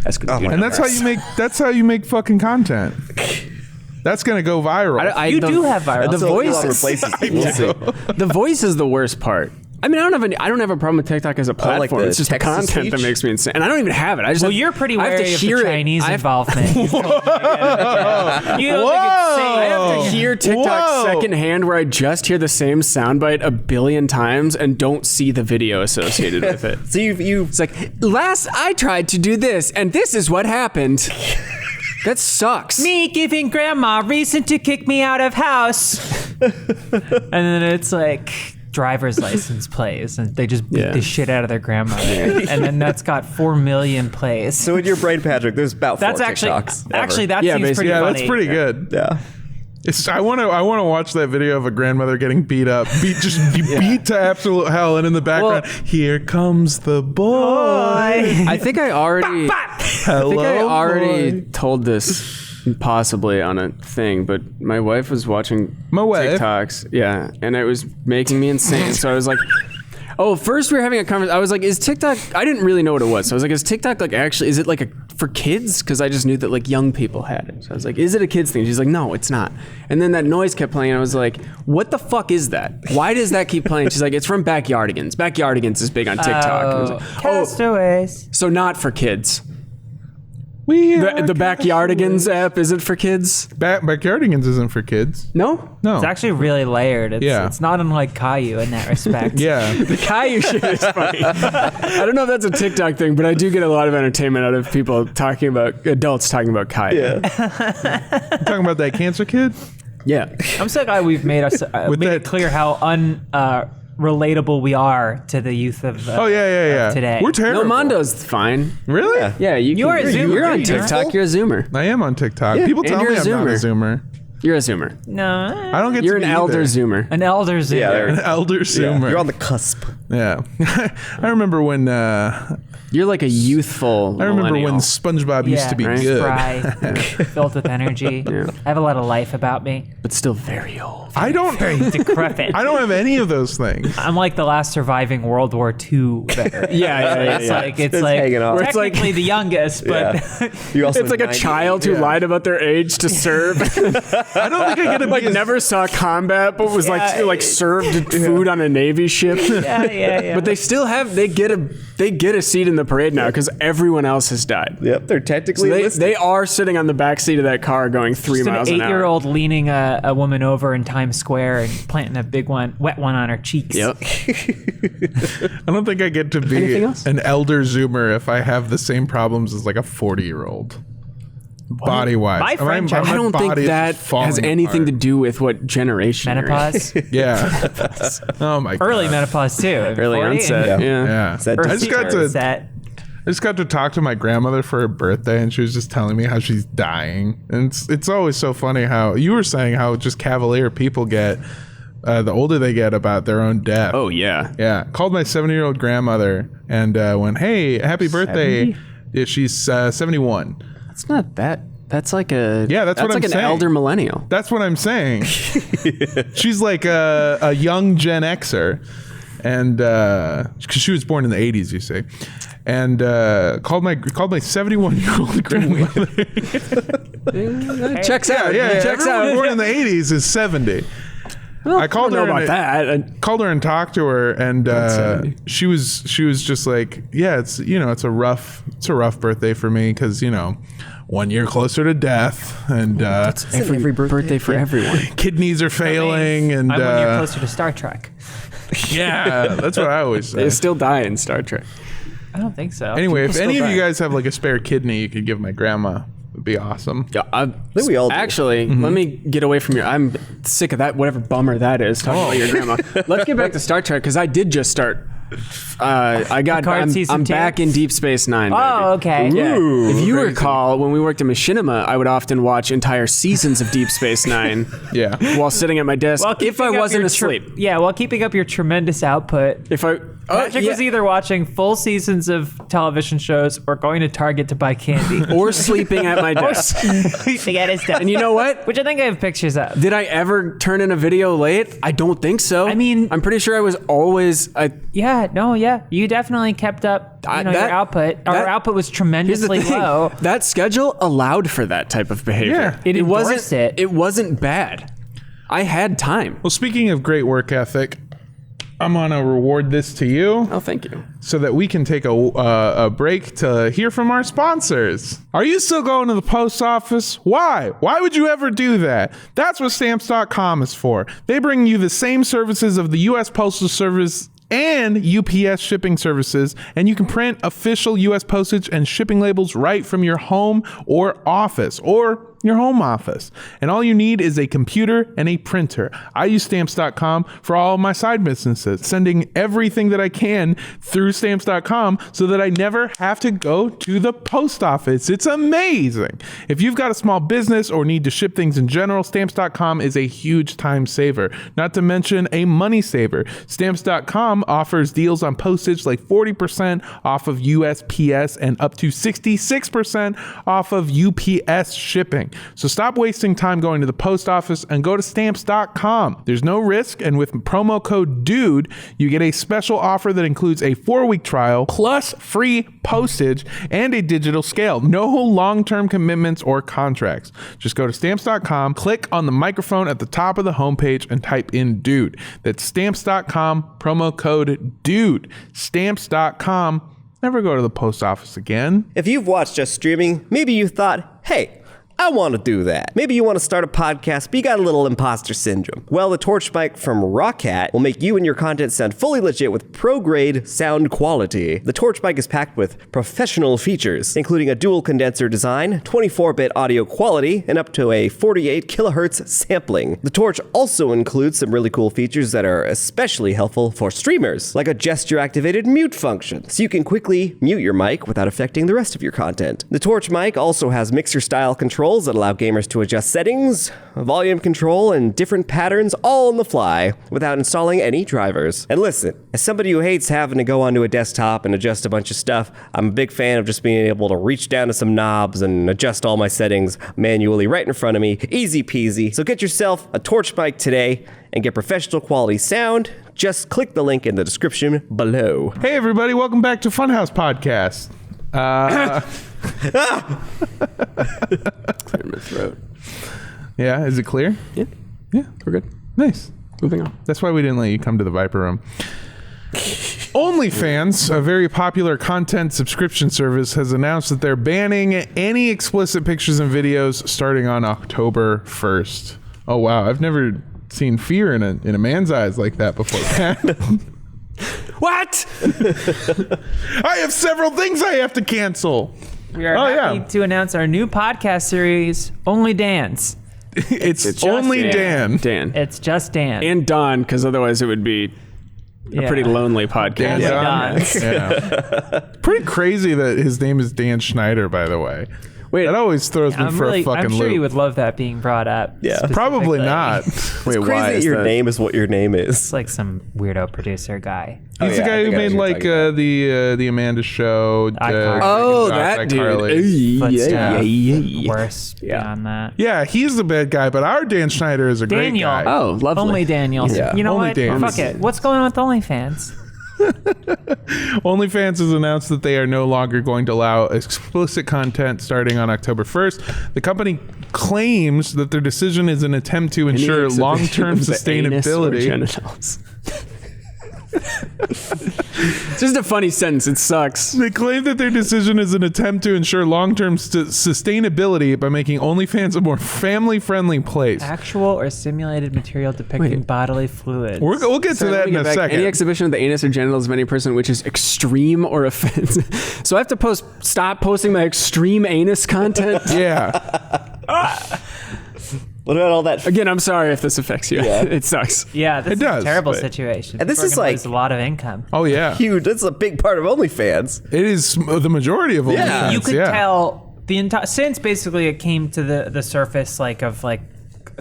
That's good. Oh my And that's how you make. That's how you make fucking content. That's gonna go viral. You do have viral. The So voice. Elon replaces people. We'll see. The voice is the worst part. I mean, I don't have a problem with TikTok as a platform. like the it's just the text-to-speech? content that makes me insane, and I don't even have it. I just Well, have, you're pretty I have to wary of hear the it. Chinese I have- involvement. You don't I have to hear TikTok Whoa. secondhand where I just hear the same soundbite a billion times and don't see the video associated with it. So you It's like, last I tried to do this, and this is what happened. That sucks. me giving grandma reason to kick me out of house. And then it's like driver's license plays and they just beat Yeah. the shit out of their grandmother. And then that's got 4 million plays. So in your brain, Patrick, there's about 4 That's actually TikToks ever. that Yeah, seems basically. pretty Yeah, funny. that's pretty good. Yeah. I want to watch that video of a grandmother getting beat up, beat to absolute hell, and in the background, here comes the boy. I think I already told this possibly on a thing, but my wife was watching TikToks, and it was making me insane. So I was like, oh, first we were having a conversation. I was like, is TikTok, I didn't really know what it was. So I was like, is TikTok like actually, is it like for kids? Because I just knew that like young people had it. So I was like, is it a kids thing? She's like, no, it's not. And then that noise kept playing. And I was like, what the fuck is that? Why does that keep playing? She's like, it's from Backyardigans. Backyardigans is big on TikTok. And I was like, Castaways. So not for kids. The Backyardigans app isn't for kids? Backyardigans isn't for kids. No? It's actually really layered. It's not unlike Caillou in that respect. Yeah. The Caillou shit is funny. I don't know if that's a TikTok thing, but I do get a lot of entertainment out of people adults talking about Caillou. Yeah. Talking about that cancer kid? Yeah. I'm so glad we've made it clear how relatable we are to the youth of today. We're terrible. No, Mondo's fine. Really? Yeah, you're a Zoomer. You're on TikTok. You're a Zoomer. I am on TikTok. People tell me I'm not a Zoomer. You're a Zoomer. No, I don't get. You're an elder Zoomer. An elder Zoomer. Yeah, an elder Zoomer. You're on the cusp. Yeah. I remember when. You're like a youthful. I remember when SpongeBob used to be good. Spry, filled with energy. Yeah. I have a lot of life about me, but still very old. I don't. Very decrepit. I don't have any of those things. I'm like the last surviving World War II veteran. It's like technically the youngest, but it's like a child who lied about their age to serve. I don't think I get to never saw combat, but was like served food on a Navy ship. Yeah. But they still have. They get a seat in the parade now because everyone else has died. Yep, they're technically they are sitting on the back seat of that car going 3 miles an hour. An 8-year-old leaning a woman over in Times Square and planting a big wet one on her cheeks. Yep. I don't think I get to be an elder Zoomer if I have the same problems as like a 40-year-old. Body-wise. My friend, I don't think that has anything to do with what generation. Menopause? Yeah. Oh my god. Early menopause too. Early onset. Yeah. I just got to talk to my grandmother for her birthday, and she was just telling me how she's dying. And it's always so funny how you were saying how just cavalier people get the older they get about their own death. Oh yeah. Yeah. Called my 70-year-old grandmother and went, "Hey, happy birthday." Yeah, she's 71. It's not that. That's like a that's what I'm like an saying. Elder millennial. That's what I'm saying. She's like a young Gen Xer, and because she was born in the 80s, you see, and called my 71-year-old grandmother. Checks out. Yeah. Checks Everyone out. born in the 80s is 70. Well, I called her about that. I called her and talked to her, and she was just like, yeah, it's a rough birthday for me because 1 year closer to death, and it's every birthday for everyone. Kidneys are failing, and I'm 1 year closer to Star Trek. Yeah, that's what I always say. They still die in Star Trek. I don't think so. Anyway, if any of you guys have like a spare kidney, you could give my grandma. It'd be awesome. Yeah, I think we all do. Actually, let me get away from I'm sick of that. Whatever bummer that is. Talking about your grandma. Let's get back to Star Trek because I did just start. I'm back in Deep Space Nine. Baby. Oh, okay. Yeah. If you recall, when we worked at Machinima, I would often watch entire seasons of Deep Space Nine. Yeah. While sitting at my desk, if I wasn't asleep. While keeping up your tremendous output. Patrick was either watching full seasons of television shows or going to Target to buy candy. Or sleeping at my desk. Sleeping at his desk. And you know what? Which I think I have pictures of. Did I ever turn in a video late? I don't think so. I mean... I'm pretty sure I was always... You definitely kept up your output. Our output was tremendously low. That schedule allowed for that type of behavior. Yeah. It wasn't. It wasn't bad. I had time. Well, speaking of great work ethic, I'm going to reward this to you. Oh, thank you. So that we can take a break to hear from our sponsors. Are you still going to the post office? Why? Why would you ever do that? That's what Stamps.com is for. They bring you the same services of the U.S. Postal Service and UPS shipping services, and you can print official U.S. postage and shipping labels right from your home or office, or your home office. And all you need is a computer and a printer. I use Stamps.com for all of my side businesses, sending everything that I can through Stamps.com so that I never have to go to the post office. It's amazing. If you've got a small business or need to ship things in general, Stamps.com is a huge time saver, not to mention a money saver. Stamps.com offers deals on postage like 40% off of USPS and up to 66% off of UPS shipping. So stop wasting time going to the post office and go to Stamps.com. There's no risk, and with promo code DUDE, you get a special offer that includes a 4-week trial plus free postage and a digital scale. No long-term commitments or contracts. Just go to Stamps.com, click on the microphone at the top of the homepage, and type in DUDE. That's Stamps.com, promo code DUDE. Stamps.com. Never go to the post office again. If you've watched Just Streaming, maybe you thought, hey, I want to do that. Maybe you want to start a podcast, but you got a little imposter syndrome. Well, the Torch mic from Rockcat will make you and your content sound fully legit with pro-grade sound quality. The Torch mic is packed with professional features, including a dual condenser design, 24-bit audio quality, and up to a 48 kilohertz sampling. The Torch also includes some really cool features that are especially helpful for streamers, like a gesture-activated mute function, so you can quickly mute your mic without affecting the rest of your content. The Torch mic also has mixer-style controls that allow gamers to adjust settings, volume control, and different patterns all on the fly without installing any drivers. And listen, as somebody who hates having to go onto a desktop and adjust a bunch of stuff, I'm a big fan of just being able to reach down to some knobs and adjust all my settings manually right in front of me. Easy peasy. So get yourself a Torch mic today and get professional quality sound. Just click the link in the description below. Hey everybody, welcome back to Funhaus Podcast. Clear my throat. Yeah, is it clear? Yeah, we're good. Nice. Moving on. That's why we didn't let you come to the Viper Room. OnlyFans, a very popular content subscription service, has announced that they're banning any explicit pictures and videos starting on October 1st. Oh wow, I've never seen fear in a man's eyes like that before. What? I have several things I have to cancel. We are happy to announce our new podcast series, Only Dan's. It's only Dan. Dan. It's just Dan. And Don, because otherwise it would be a pretty lonely podcast. Yeah. Pretty crazy that his name is Dan Schneider, by the way. Wait, that always throws me for a fucking loop. I'm sure you would love that being brought up. Yeah, probably not. Wait, why? That your name is what your name is. It's like some weirdo producer guy. He's the guy who made like the Amanda Show. That dude. Worse beyond that. Yeah, he's the bad guy, but our Dan Schneider is a great guy. Oh, lovely. Only Daniel. Yeah. You know Only what? Daniel. Fuck it. What's going on with OnlyFans? OnlyFans has announced that they are no longer going to allow explicit content starting on October 1st. The company claims that their decision is an attempt to ensure long-term sustainability. It's just a funny sentence. It sucks. They claim that their decision is an attempt to ensure long-term sustainability by making OnlyFans a more family-friendly place. Actual or simulated material depicting bodily fluids. We'll get to that in a second. Any exhibition of the anus or genitals of any person which is extreme or offensive. So I have to stop posting my extreme anus content? Yeah. What about all that? Again, I'm sorry if this affects you. Yeah. It sucks. Yeah, this is a terrible but- situation. And this is like lose a lot of income. Oh, yeah. Huge. That's a big part of OnlyFans. It is the majority of OnlyFans. You could tell the entire since basically it came to the surface of a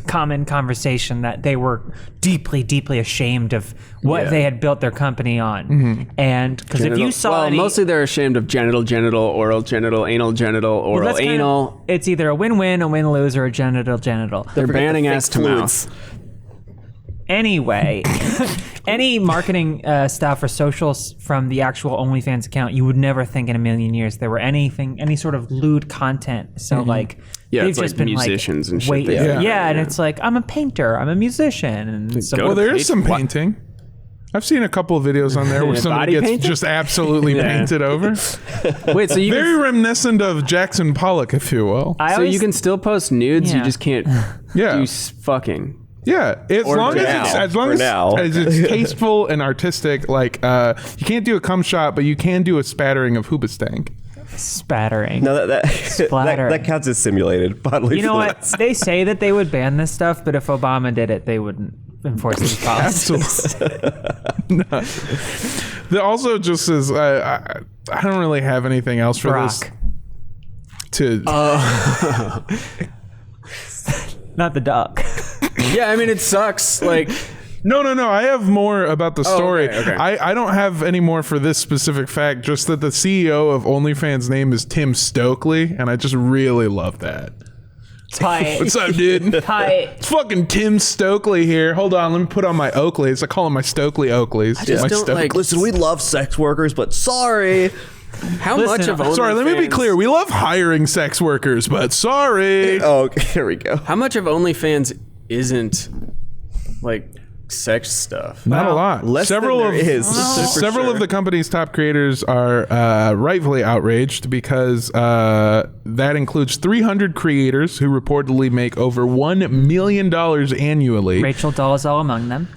common conversation that they were deeply ashamed of what they had built their company on. And because if you saw mostly they're ashamed of genital, oral, genital, anal. It's either a win-win, a win-lose, or a genital. They're banning ass to mouth. Anyway, any marketing stuff or socials from the actual OnlyFans account, you would never think in a million years there were any sort of lewd content. So they've just been musicians and shit. And it's like, I'm a painter, I'm a musician, and there is some painting. I've seen a couple of videos on there where somebody gets painting? just absolutely painted over. Wait, so you very reminiscent of Jackson Pollock, if you will. You can still post nudes, you just can't do fucking. Yeah, as long as it's tasteful and artistic. Like you can't do a cum shot, but you can do a spattering of hoobastank. spattering. No, that Splattering. counts as simulated bodily You know fluids. what? They say that they would ban this stuff, but if Obama did it, they wouldn't enforce these policies. There also just is I don't really have anything else for Brock. this. Not the duck. Yeah, I mean, it sucks. Like, No. I have more about the story. okay. I don't have any more for this specific fact, just that the CEO of OnlyFans' name is Tim Stokely, and I just really love that. Tight. What's up, dude? Tight. It's fucking Tim Stokely here. Hold on, let me put on my Oakleys. I call them my Stokely Oakleys. just My don't Stokely- like- Listen, we love sex workers, but sorry. how Listen, much of OnlyFans... Sorry, let me be clear. We love hiring sex workers, but sorry. Oh, okay, here we go. How much of OnlyFans isn't, like, sex stuff? Not a lot. Less Several than of there is, for several sure. of the company's top creators are rightfully outraged because that includes 300 creators who reportedly make over $1 million annually. Rachel Dolezal among them.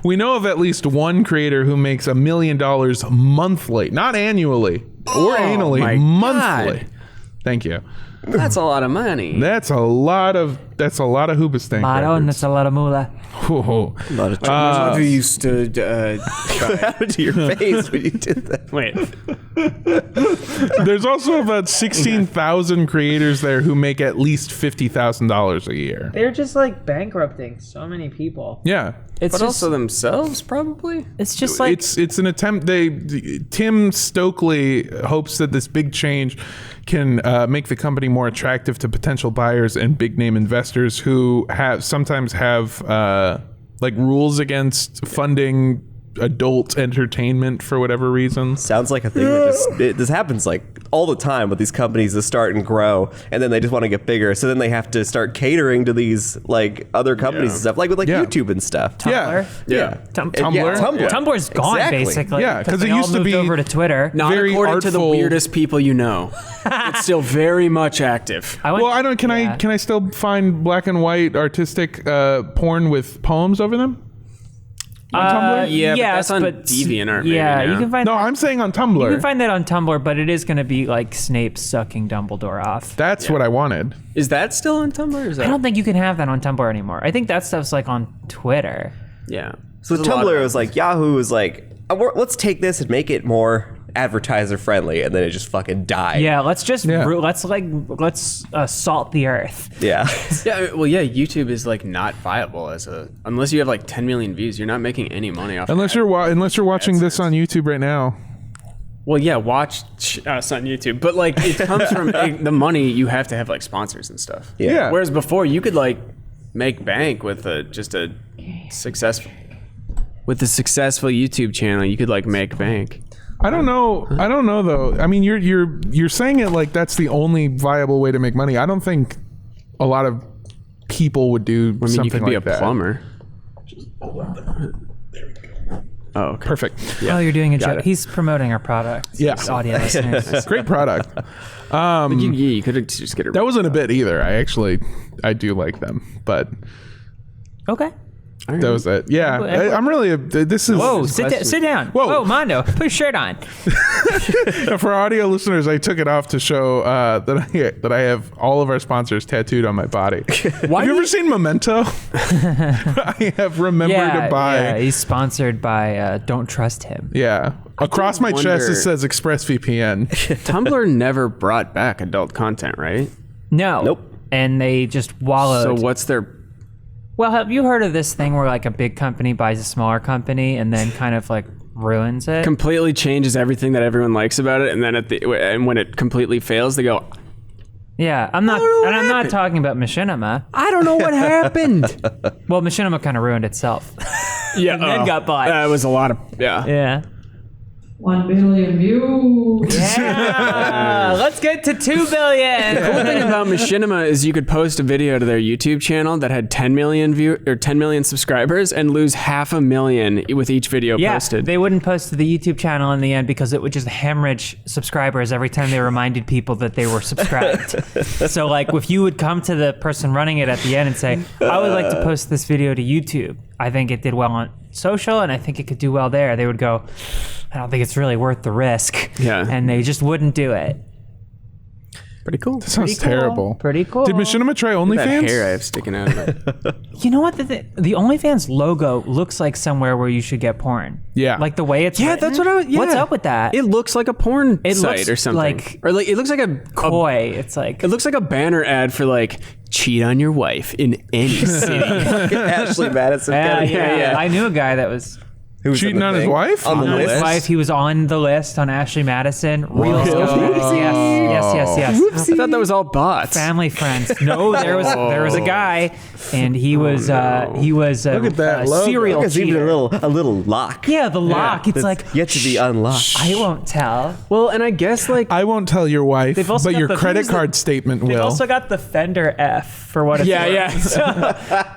We know of at least one creator who makes $1 million monthly, not annually or annually, my monthly. God. Thank you. That's a lot of money. That's a lot of Hoobastank. Lotto, and that's a lot of moolah. Whoa. A lot of What we used to... what happened to your face when you did that? wait. There's also about 16,000 creators there who make at least $50,000 a year. They're just like bankrupting so many people. Yeah. It's But just, also themselves, probably? it's just like It's an attempt. Tim Stokely hopes that this big change can make the company more attractive to potential buyers and big name investors who sometimes have like rules against funding adult entertainment for whatever reason. Sounds like a thing that this happens like all the time with these companies that start and grow, and then they just want to get bigger. So then they have to start catering to these like other companies and stuff, like with like Yeah. YouTube and stuff. Yeah. Yeah. Tumblr? Yeah, Tumblr. Tumblr's gone Exactly. basically. Yeah, 'cause they it used all to moved be- over to Twitter. Not Very according to the artful- weirdest people you know. It's still very much active. I went, Well, I don't. Can yeah. I still find black and white artistic porn with poems over them? On Tumblr? Yeah, but yes, that's on but DeviantArt maybe Yeah, you now. can find No, I'm saying on Tumblr. you can find that on Tumblr, but it is going to be like Snape sucking Dumbledore off. That's what I wanted. Is that still on Tumblr? Or is that... I don't think you can have that on Tumblr anymore. I think that stuff's like on Twitter. Yeah. So There's a lot Tumblr of- was like, Yahoo was like, let's take this and make it more advertiser friendly, and then it just fucking died. Yeah, let's just Yeah. let's salt the earth. Yeah. Yeah, well, yeah, YouTube is like not viable unless you have like 10 million views. You're not making any money off. Unless you're watching this on YouTube right now. Well, yeah, watch us on YouTube, but like it comes from the money. You have to have like sponsors and stuff. Yeah. Whereas before, you could like make bank with a successful YouTube channel. You could like make bank. I don't know though. I mean, you're saying it like that's the only viable way to make money. I don't think a lot of people would do I mean, something you could be like a that. plumber. Oh, okay. Perfect. Oh, you're doing a joke. it. He's promoting our product. Yeah. His audio listeners. Great product. You could just get a. That wasn't a bit either. I do like them, but Okay. that was it. Yeah, I'm really. This is Whoa, sit down. Whoa. Whoa, Mondo, put your shirt on. for audio listeners. I took it off to show that I have all of our sponsors tattooed on my body. Have you ever seen Memento? I have Remember to Buy. Yeah, he's sponsored by Don't Trust Him. Yeah. Across my chest, it wonder- says ExpressVPN. Tumblr never brought back adult content, right? No. Nope. And they just wallowed. So what's their? Well, have you heard of this thing where like a big company buys a smaller company and then kind of like ruins it? Completely changes everything that everyone likes about it, and then when it completely fails, they go, Yeah, I'm not talking about Machinima. I don't know what happened. Well, Machinima kind of ruined itself. Yeah, And then got bought. That was a lot of Yeah. 1 billion views. Yeah. Let's get to 2 billion. The cool thing about Machinima is you could post a video to their YouTube channel that had 10 million subscribers and lose 500,000 with each video Yeah, posted. they wouldn't post to the YouTube channel in the end because it would just hemorrhage subscribers every time they reminded people that they were subscribed. So like if you would come to the person running it at the end and say, I would like to post this video to YouTube. I think it did well on social, and I think it could do well there, they would go, I don't think it's really worth the risk. Yeah. And they just wouldn't do it. Pretty cool. That sounds terrible. Pretty cool. Did Machinima try That OnlyFans? hair I have sticking out of it. You know what? The OnlyFans logo looks like somewhere where you should get porn. Yeah. Like the way it's Yeah, written. that's what I was. Yeah. What's up with that? It looks like a porn It site looks or something. like or like it looks like a coy. It's like It looks like a banner ad for like cheat on your wife in any city. Ashley Madison. yeah. I knew a guy that was Who was Cheating the on his thing? wife? On the on his list. wife. He was on the list on Ashley Madison. Real Whoa. yes. I thought that was all bots. Family friends. No, there was a guy, and he was Look a at that logo. serial There's even cheater. a little lock. Yeah, the lock. It's That's like yet to be unlocked. I won't tell. Well, and I guess like I won't tell your wife, They've also but got your the- credit who's the- card statement They've will. also got the Fender F for what it's worth.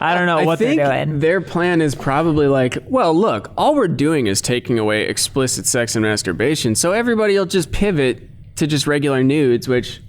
I don't know I what think they're doing. their plan is probably like, well, look, all we're doing is taking away explicit sex and masturbation, so everybody will just pivot to just regular nudes, which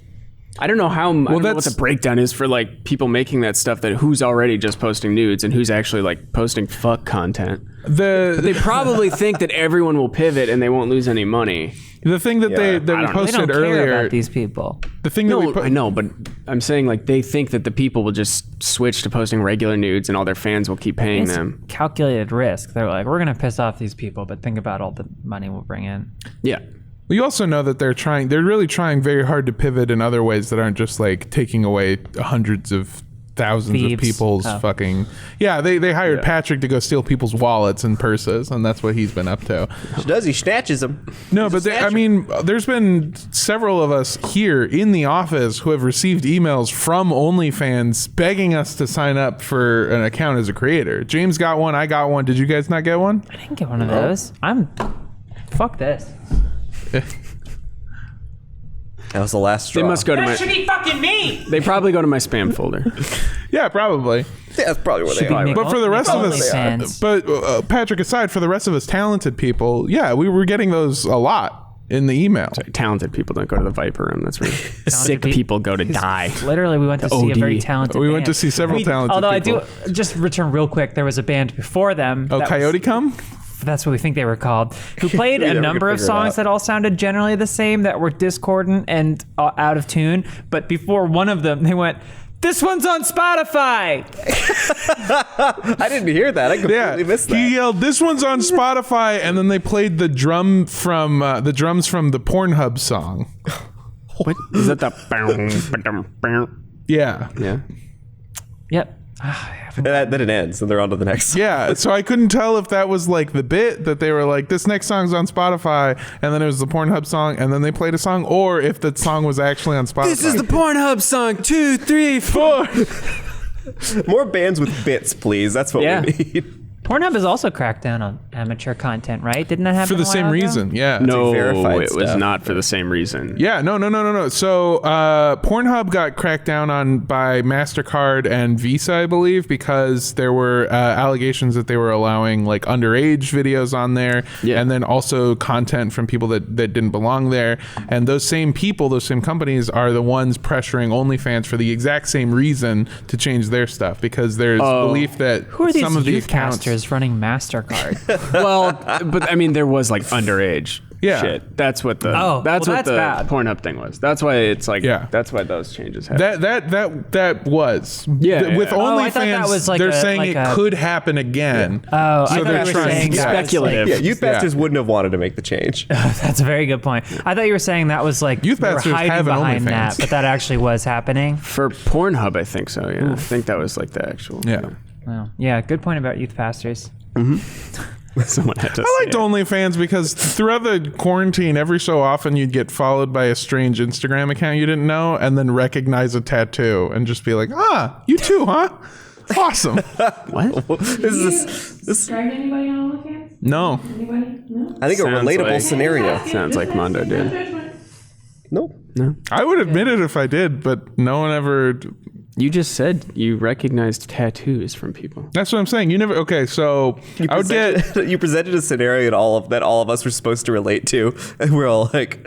I don't know how. I don't know what that's- the breakdown is for like people making that stuff. That who's already just posting nudes and who's actually like posting fuck content. They probably think that everyone will pivot and they won't lose any money. The thing that Yeah. that we I don't know. They posted don't care earlier, about these people. the thing that we No, I know, but I'm saying like they think that the people will just switch to posting regular nudes and all their fans will keep paying It's them. calculated risk. They're like, we're gonna piss off these people, but think about all the money we'll bring in. Yeah. you also know that they're really trying very hard to pivot in other ways that aren't just like taking away hundreds of thousands Thieves. of people's fucking. Yeah, they hired Patrick to go steal people's wallets and purses, and that's what he's been up to. She does. He snatches them. No, but there's been several of us here in the office who have received emails from OnlyFans begging us to sign up for an account as a creator. James got one. I got one. Did you guys not get one? I didn't get one of those. Fuck this. That was the last straw. They must go to my. be fucking me. They probably go to my spam folder. Yeah, probably. Yeah, that's probably where they are. But for the rest of us, OnlyFans. but Patrick aside, for the rest of us talented people, yeah, we were getting those a lot in the email. Talented people don't go to the Viper Room. That's where sick pe- people go to die. Literally, we went to see a OD. very talented. We went band. to see several talented Although people. I do just return real quick. There was a band before them. Oh, that Coyote Come? that's what we think they were called, who played a never number could of figure it songs out. that all sounded generally the same, that were discordant and out of tune. But before one of them, they went, "This one's on Spotify." I didn't hear that. I completely missed that. He yelled, "This one's on Spotify," and then they played the drums from the Pornhub song. What is that? Yeah, Yeah. Yep. Then it ends, and they're on to the next. yeah. So I couldn't tell if that was like the bit that they were like, "This next song's on Spotify," and then it was the Pornhub song, and then they played a song, or if the song was actually on Spotify. This is the Pornhub song. 2, 3, 4. More bands with bits, please. That's what Yeah. we need. Pornhub has also cracked down on amateur content, right? Didn't that happen for the a while same ago? reason. Yeah. No, verified it was stuff. not for the same reason. Yeah, no. So Pornhub got cracked down on by MasterCard and Visa, I believe, because there were allegations that they were allowing like underage videos on there, Yeah. and then also content from people that didn't belong there. And those same people, those same companies are the ones pressuring OnlyFans for the exact same reason to change their stuff, because there's belief that Who are these some of the youth accounts. casters running MasterCard? Well, but I mean, there was like underage Yeah. shit. That's what the Oh, that's well, what that's the bad. Pornhub thing was. That's why it's like Yeah. that's why those changes happened. That was Yeah, with yeah. Oh, I thought that OnlyFans. was like they're a- saying like it a- could happen again. Oh, I so thought they're you were trying saying that was speculative. Yeah, youth Yeah. pastors wouldn't have wanted to make the change. That's a very good point. I thought you were saying that was like Youth they were pastors hiding have an behind OnlyFans. that, but that actually was happening. For Pornhub, I think so. Yeah, I think that was like the actual. Yeah. Wow. Yeah, good point about youth pastors. Someone had to. I say liked it. OnlyFans because throughout the quarantine, every so often you'd get followed by a strange Instagram account you didn't know, and then recognize a tattoo and just be like, "Ah, you too, huh? Awesome." What? This Subscribe to anybody on OnlyFans? No, Anybody? No? I think, a Sounds relatable like- scenario. Sounds like Mondo did. No judgment. Nope. I would admit it if I did, but no one ever. You just said you recognized tattoos from people. That's what I'm saying. You never. Okay, so I would get. You presented a scenario that all of us were supposed to relate to, and we're all like,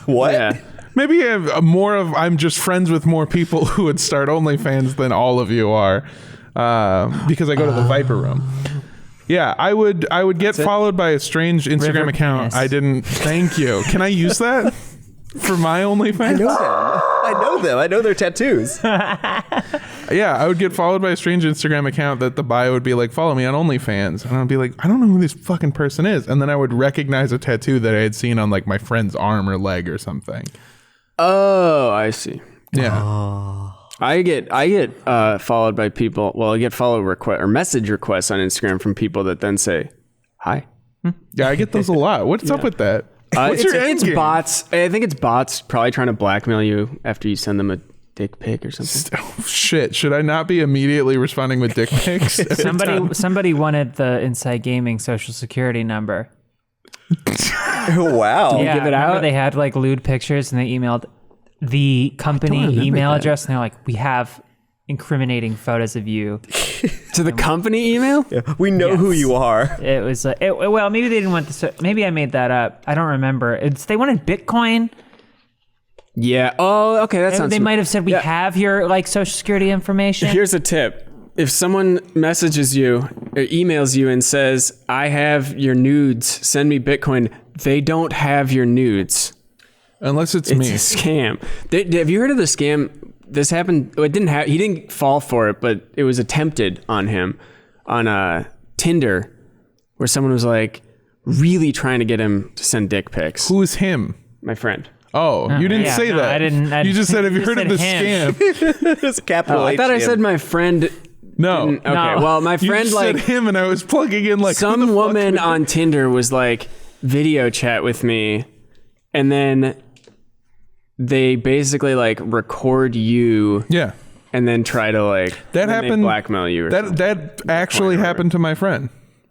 "What?" Yeah. Maybe more of I'm just friends with more people who would start OnlyFans than all of you are, because I go to the Viper Room. Yeah, I would get followed by a strange Instagram River account. penis. I didn't. Thank you. Can I use that for my OnlyFans? I know them. I know their tattoos. Yeah, I would get followed by a strange Instagram account that the bio would be like, follow me on OnlyFans. And I'd be like, I don't know who this fucking person is. And then I would recognize a tattoo that I had seen on like my friend's arm or leg or something. Oh, I see. Yeah. I get followed by people. Well, I get follow request or message requests on Instagram from people that then say, hi. Yeah, I get those a lot. What's up with that? What's your end It's game? bots. I think it's bots probably trying to blackmail you after you send them a dick pic or something. Oh, shit. Should I not be immediately responding with dick pics? Somebody wanted the Inside Gaming social security number. Wow. Yeah, give it remember out? they had like lewd pictures and they emailed the company email address and they're like, we have incriminating photos of you. To the company email? We know who you are. It was well, maybe they didn't want this. Maybe I made that up. I don't remember. They wanted Bitcoin. Yeah. Oh, okay. That sounds. They might have said we have your like social security information. Here's a tip. If someone messages you or emails you and says, I have your nudes, send me Bitcoin, they don't have your nudes. Unless it's It's me. a scam. Have you heard of the scam? This happened. It didn't have. He didn't fall for it, but it was attempted on him on Tinder, where someone was like really trying to get him to send dick pics. Who's him? My friend. Oh, you didn't yeah, say no, that. I didn't. You just said, have you you heard of the said him. scam? It's capital I H. thought I said my friend. No. Okay. No. Well, my You friend just like said him and I was plugging in like who the some fuck woman would- on Tinder was like video chat with me, and then they basically like record you Yeah. and then try to like That then they happened. blackmail you. Or something. That actually happened to my friend.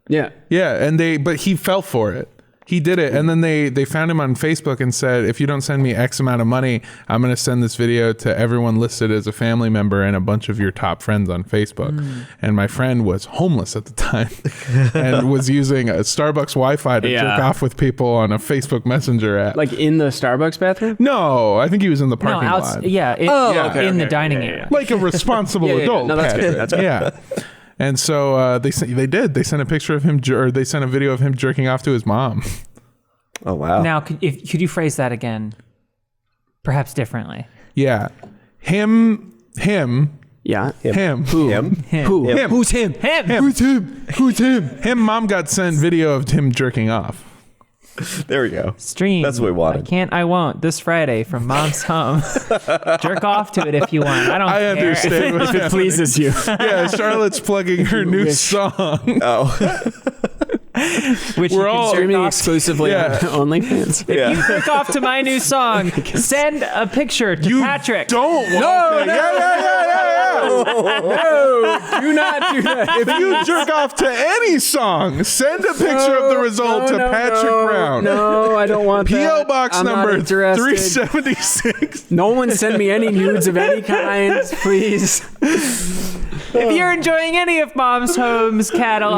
Yeah. Yeah, but he fell for it. He did it, and then they found him on Facebook and said, if you don't send me X amount of money, I'm going to send this video to everyone listed as a family member and a bunch of your top friends on Facebook. And my friend was homeless at the time and was using a Starbucks Wi-Fi to jerk off with people on a Facebook Messenger app. Like in the Starbucks bathroom? No, I think he was in the parking lot. Yeah, in the dining area. Like a responsible adult. No, that's good. Patrick. That's good. Yeah. And so they sent a picture of him, or they sent a video of him jerking off to his mom. Oh, wow. Now, could you phrase that again, perhaps differently? Yeah. Him. Yeah. Him. Who? Him. Who? Him. Who's him? Who's him? Him. Mom got sent video of him jerking off. There we go. Stream. That's what we wanted. I won't. This Friday from Mom's Home. Jerk off to it if you want. I don't I care. understand what's If it happening. pleases you. Yeah, Charlotte's plugging her new song. Oh. Which We're you can all- jerk Streaming off exclusively on OnlyFans. Yeah. You jerk off to my new song. Send a picture to You Patrick. don't want No, that. no. Yeah. Do not do that. If you jerk off to any song, send a picture of the result to Patrick Brown. No, I don't want that. P.O. Box I'm not number interested. 376. No one send me any nudes of any kind, please. If you're enjoying any of Mom's Home's catalog,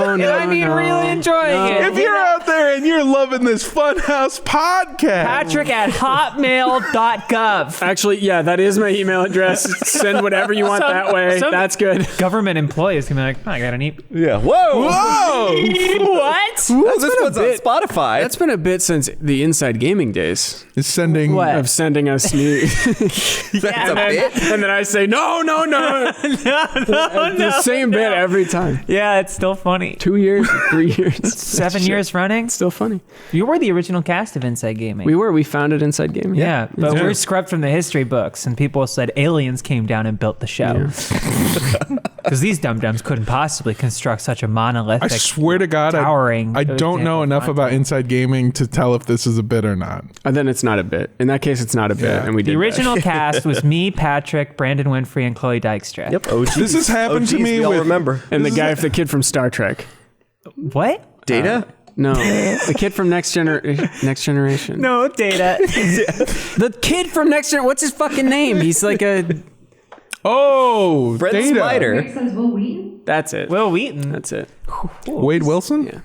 No, and I mean no, really enjoying it, If you're out there and you're loving this Funhouse podcast, Patrick at hotmail.gov. Actually, yeah, that is my email address. Send whatever you want that way. some- That's good. Government employees can be like, oh, I got an Yeah. Whoa. whoa! What? This been a one's on bit- Spotify. That's been a bit since the Inside Gaming days Is sending What? of sending us news. That's a bit. And then I say, no. The same bit every time. Yeah, it's still funny. 2 years, 3 years. 7 years running. Still funny. You were the original cast of Inside Gaming. We founded Inside Gaming. Yeah, but Yeah. we're scrubbed from the history books, and people said aliens came down and built the show. Because these dum-dums couldn't possibly construct such a monolithic, I swear to God, towering I don't know enough about Inside Gaming to tell if this is a bit or not. And then it's not a bit. In that case, it's not a bit. Yeah. And we did The that. original cast was me, Patrick, Brandon Winfrey, and Chloe Dykstra. Yep. OGs. This has happened to OGs, me we all with- remember. And the kid from Star Trek. What? Data? No, the kid from Next Generation. No, Data. The kid from Next Generation. What's his fucking name? He's like a. Oh, Brett Data. Snyder. Makes sense. Will Wheaton? That's it. Will Wheaton. That's it. Wade Wilson? Yeah.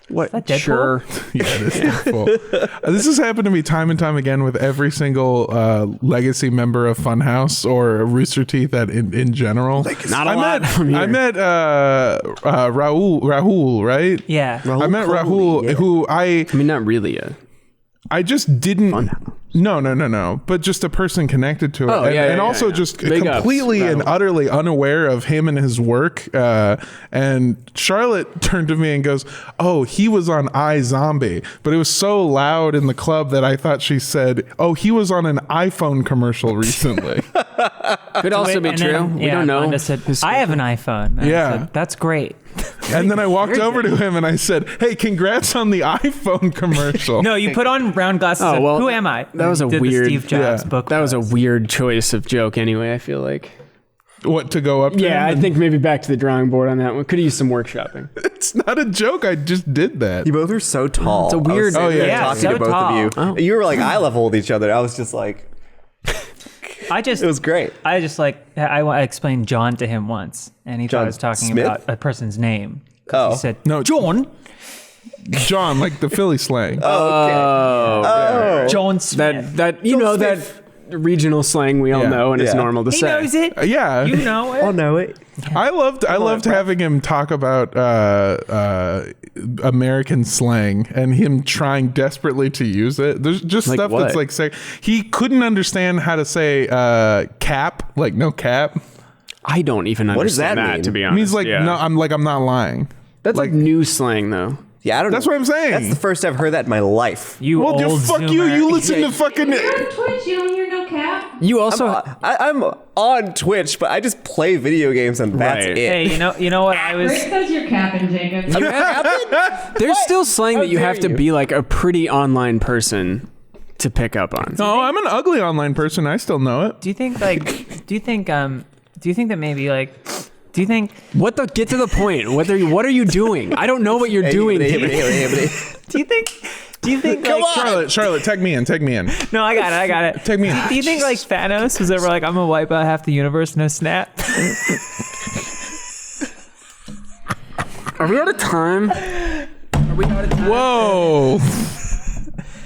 What? that Deadpool? Sure. Yeah, it is Deadpool. This has happened to me time and time again with every single legacy member of Funhaus or Rooster Teeth in general. Not a lot. I met Rahul, right? Yeah. I met Rahul, who I mean, not really. I just didn't. No. But just a person connected to it. Oh, and also just completely and utterly unaware of him and his work. And Charlotte turned to me and goes, "Oh, he was on iZombie." But it was so loud in the club that I thought she said, "Oh, he was on an iPhone commercial recently." Could also be true. We don't know. Amanda said, I have an iPhone. And I said, that's great. And then I walked over to him and I said, "Hey, congrats on the iPhone commercial." No, you put on round glasses. Oh, well, who am I? That was a Did weird the Steve Jobs book. That was a weird choice of joke anyway, I feel like. What, to go up to Yeah, him? I think maybe back to the drawing board on that one. Could have used some workshopping. It's not a joke. I just did that. You both are so tall. It's a weird- I was sitting there Yeah, talking so to both tall. of you. You were like eye level with each other. I was just like, it was great. I explained John to him once, and he thought I was talking Smith? about a person's name. Oh. He said, No. John. John, like the Philly slang. Okay. John Smith. That you know that regional slang we all Yeah. know and it's Yeah. normal to He say. knows it. Yeah. You know it. I'll know it. I loved having him talk about American slang and him trying desperately to use it. There's just Like stuff what? that's like say he couldn't understand how to say cap, like no cap. I don't even understand What does that that mean? to be It honest. means like Yeah. no, I'm not lying. That's like new slang though. Yeah, I don't That's know. what I'm saying. That's the first I've heard that in my life. You Well, old fuck Zoomer. you listen to fucking. You're on Twitch, you don't hear no cap. You also I'm on Twitch, but I just play video games and that's Right. it. Hey, you know what I was. Rick says you're capping, Jacob. there's still slang that you have to be like a pretty online person to pick up on. No, I'm an ugly online person. I still know it. Do you think that maybe like? Do you think? What the? Get to the point. What are you doing? I don't know what you're doing. Do you think? Like, Charlotte, tag me in. No, I got it. Take me in. Do you think like Thanos was ever like, I'm gonna wipe out half the universe, no snap? Are we out of time? Whoa. I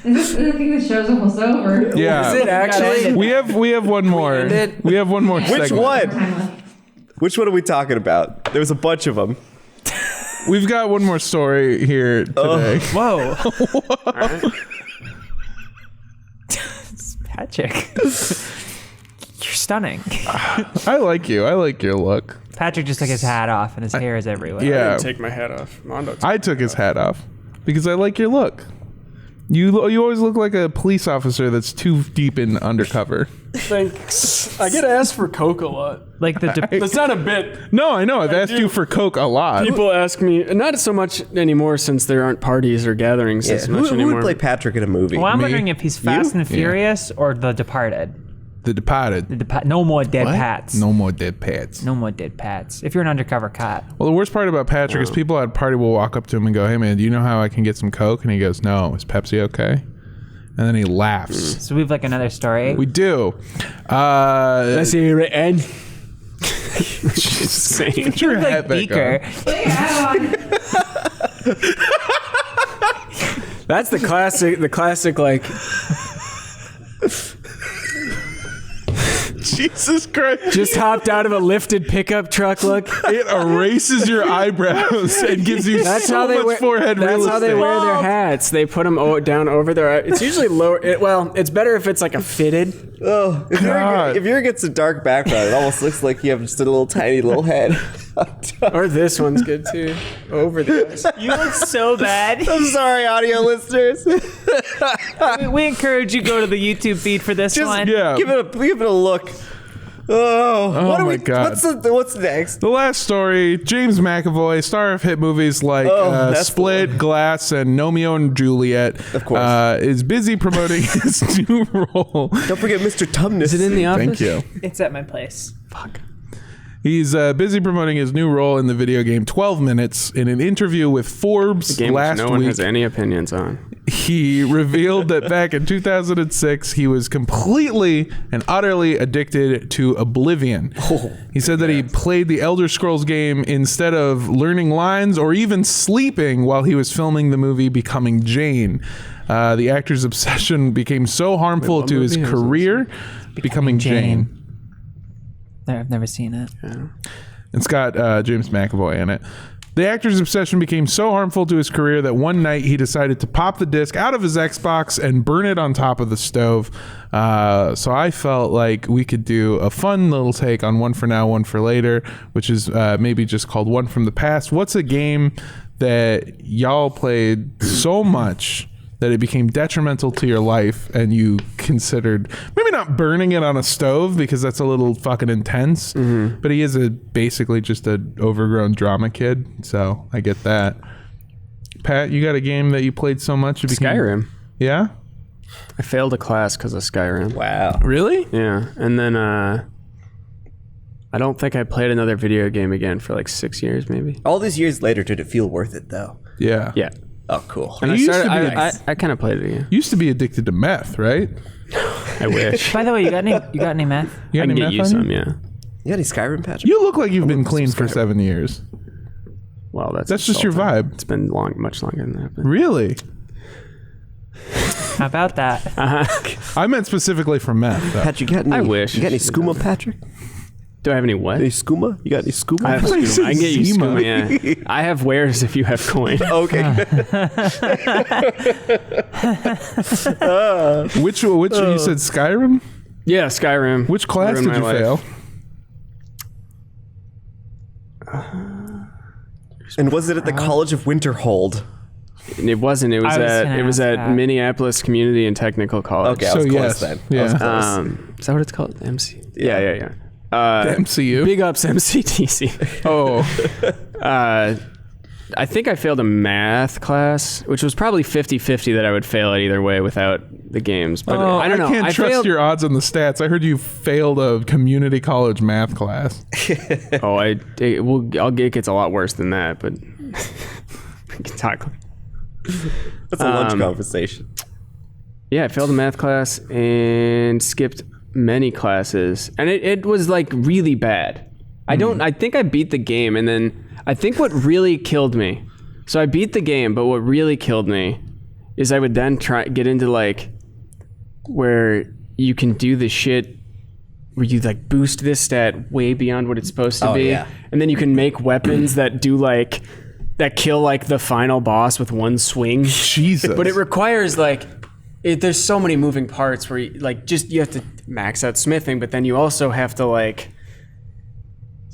think the show's almost over. Yeah. Is it actually? We have one more. ended? We have one more. Which segment. one? Which one are we talking about? There's a bunch of them. We've got one more story here today. Whoa. Patrick. You're stunning. I like you. I like your look. Patrick just took his hat off and his hair is everywhere. Yeah. Take my hat off. Mondo. I took his hat off because I like your look. You always look like a police officer that's too deep in undercover. Thanks. I get asked for coke a lot. Like the That's not a bit. No, I know. I've asked you for coke a lot. People ask me, not so much anymore since there aren't parties or gatherings as much Who anymore. would play Patrick in a movie? Well, I'm Me? wondering if he's Fast You? and Furious or The Departed. The Departed. No more dead Pats. No more dead Pats. No more dead Pats. If you're an undercover cop. Well, the worst part about Patrick is people at a party will walk up to him and go, "Hey, man, do you know how I can get some coke?" And he goes, "No. Is Pepsi okay?" And then he laughs. So we have like another story. We do. Let's hear it, Ed. Put your hat like back Beaker. on. Put your hat on. That's the classic like Jesus Christ. just hopped out of a lifted pickup truck look. It erases your eyebrows and gives you much forehead real That's how they estate. wear their hats. They put them down over their eyes. It's usually lower. It's better if it's like a fitted. Oh, if yours gets a dark background, it almost looks like you have just a little tiny little head. Or this one's good too. Over the eyes. You look so bad. I'm sorry, audio listeners. We encourage you go to the YouTube feed for this Just one. Yeah. give it a look. Oh, what are my we? God. What's next? The last story, James McAvoy, star of hit movies like that's the Split, Glass, and Romeo and Juliet, Of course. is busy promoting his new role. Don't forget Mr. Tumnus. Is it in the office? Thank you. It's at my place. He's busy promoting his new role in the video game 12 Minutes in an interview with Forbes Game which last no one week. has any opinions on. he revealed that back in 2006, he was completely and utterly addicted to Oblivion. He said that he played the Elder Scrolls game instead of learning lines or even sleeping while he was filming the movie Becoming Jane. The actor's obsession became so harmful to his career, Becoming Jane. I've never seen it. Yeah. It's got James McAvoy in it. The actor's obsession became so harmful to his career that one night he decided to pop the disc out of his Xbox and burn it on top of the stove. So I felt like we could do a fun little take on One for Now, One for Later, which is maybe just called One from the Past. What's a game that y'all played so much that it became detrimental to your life and you considered maybe not burning it on a stove because that's a little fucking intense, but he is basically just an overgrown drama kid, so I get that. Pat, you got a game that you played so much it became... Skyrim. Yeah? I failed a class because of Skyrim. Wow. Really? Yeah, and then I don't think I played another video game again for like 6 years maybe. All these years later, did it feel worth it though? Yeah. Yeah. Oh, cool. And I kind of played it again. You used to be addicted to meth, right? I wish. By the way, you got any meth? You I got can any get meth you on some, you? yeah. You got any Skyrim, Patrick? You look like you've been clean for 7 years. Well, that's just your vibe. It's been much longer than that. But. Really? How about that? I meant specifically for meth, though. Pat, you got any? I wish. You got any skooma, Patrick? Do I have any what? Any skooma? You got any skooma? I have thought you skooma. said I can get you Zima. skooma, yeah. I have wares if you have coin. Okay. Which you said Skyrim? Yeah, Skyrim. Which class Ruined did you my life. fail? And was it at the College of Winterhold? It wasn't. It was at that. Minneapolis Community and Technical College. Okay, I was So, close yes. then. Yeah. I was close. Is that what it's called? MC. Yeah. The MCU? Big ups MCTC. Oh. I think I failed a math class, which was probably 50-50 that I would fail it either way without the games. But I don't know. I can't trust failed, your odds on the stats. I heard you failed a community college math class. it gets a lot worse than that, but we can talk. That's a lunch conversation. Yeah, I failed a math class and skipped many classes, and it was like really bad. I think I beat the game, and then I think what really killed me. So I beat the game, but what really killed me is I would then get into like where you can do the shit where you like boost this stat way beyond what it's supposed to be, and then you can make weapons that do like that kill like the final boss with one swing. Jesus. But it requires like there's so many moving parts where you have to max out smithing, but then you also have to like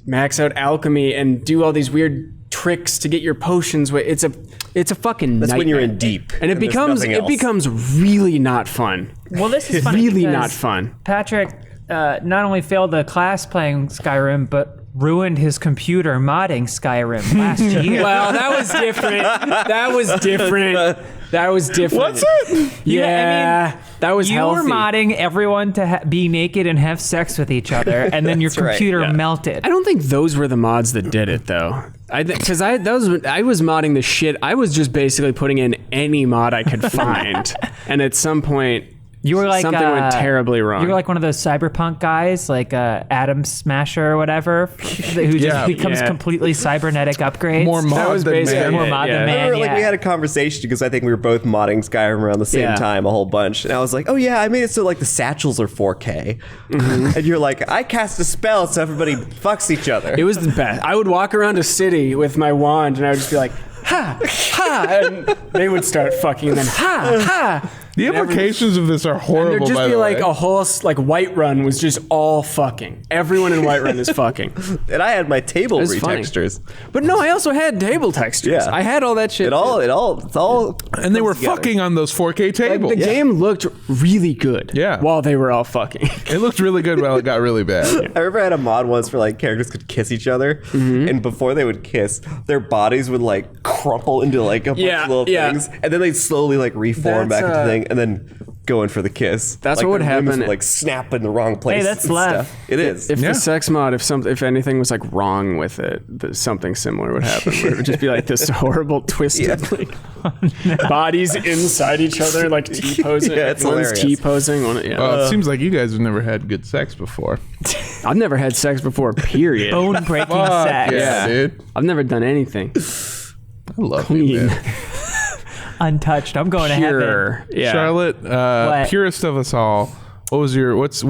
max out alchemy and do all these weird tricks to get your potions. It's a fucking That's nightmare. when you're in deep. And it becomes really not fun. Well, this is funny really not because fun. Patrick not only failed the class playing Skyrim, but ruined his computer modding Skyrim last year. Well, that was different. What's it? Yeah, that was you healthy. were modding everyone to be naked and have sex with each other, and then your computer melted. I don't think those were the mods that did it though. I was modding the shit. I was just basically putting in any mod I could find, and at some point, You were like something went terribly wrong. You were like one of those cyberpunk guys, like Atom Smasher or whatever, who just becomes completely cybernetic upgrades. More mod than man. More mod than I man. remember, like, we had a conversation because I think we were both modding Skyrim around the same time a whole bunch. And I was like, oh yeah, I made it so like the satchels are 4K. And you're like, I cast a spell so everybody fucks each other. It was the best. I would walk around a city with my wand and I would just be like, ha, ha, and they would start fucking and then ha, ha. The implications of this are horrible, There'd just by be the like way. a whole, like Whiterun was just all fucking. Everyone in Whiterun is fucking. And I had my table It was funny. retextures. But no, I also had table textures. Yeah. I had all that shit. It's all. And they were comes together. fucking on those 4K tables. The game looked really good. Yeah. While they were all fucking. It looked really good while it got really bad. I remember I had a mod once where like characters could kiss each other, and before they would kiss, their bodies would like crumple into like a bunch of little things, and then they'd slowly like reform That's, back into thing, and then going for the kiss. That's like what would their limbs happen. would, like snap in the wrong place. Hey, that's and left. stuff. It is. If the sex mod, if anything was like wrong with it, something similar would happen. Where it would just be like this horrible twisted bodies inside each other, like T-posing. Yeah, it's One's hilarious. T-posing. Well, it seems like you guys have never had good sex before. I've never had sex before, period. Bone breaking sex. Yeah, dude. I've never done anything. I love Clean. you, man. Untouched. I'm going to heaven. Pure. Yeah. Charlotte, What? purest of us all. What was your what's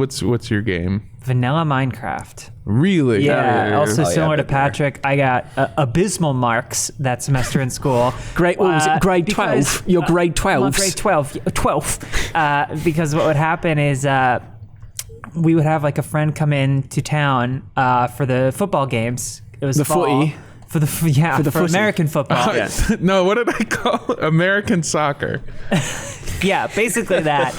your game? Vanilla Minecraft. Really? Yeah. Also Oh, yeah, similar to I've been there. Patrick, I got abysmal marks that semester in school. Grade, what was it? Grade because- 12. Your grade 12. Well, grade 12. 12. Because what would happen is we would have like a friend come in to town for the football games. It was The fall. footy. For the footy. American football. No, what did I call it? American soccer? Yeah, basically that.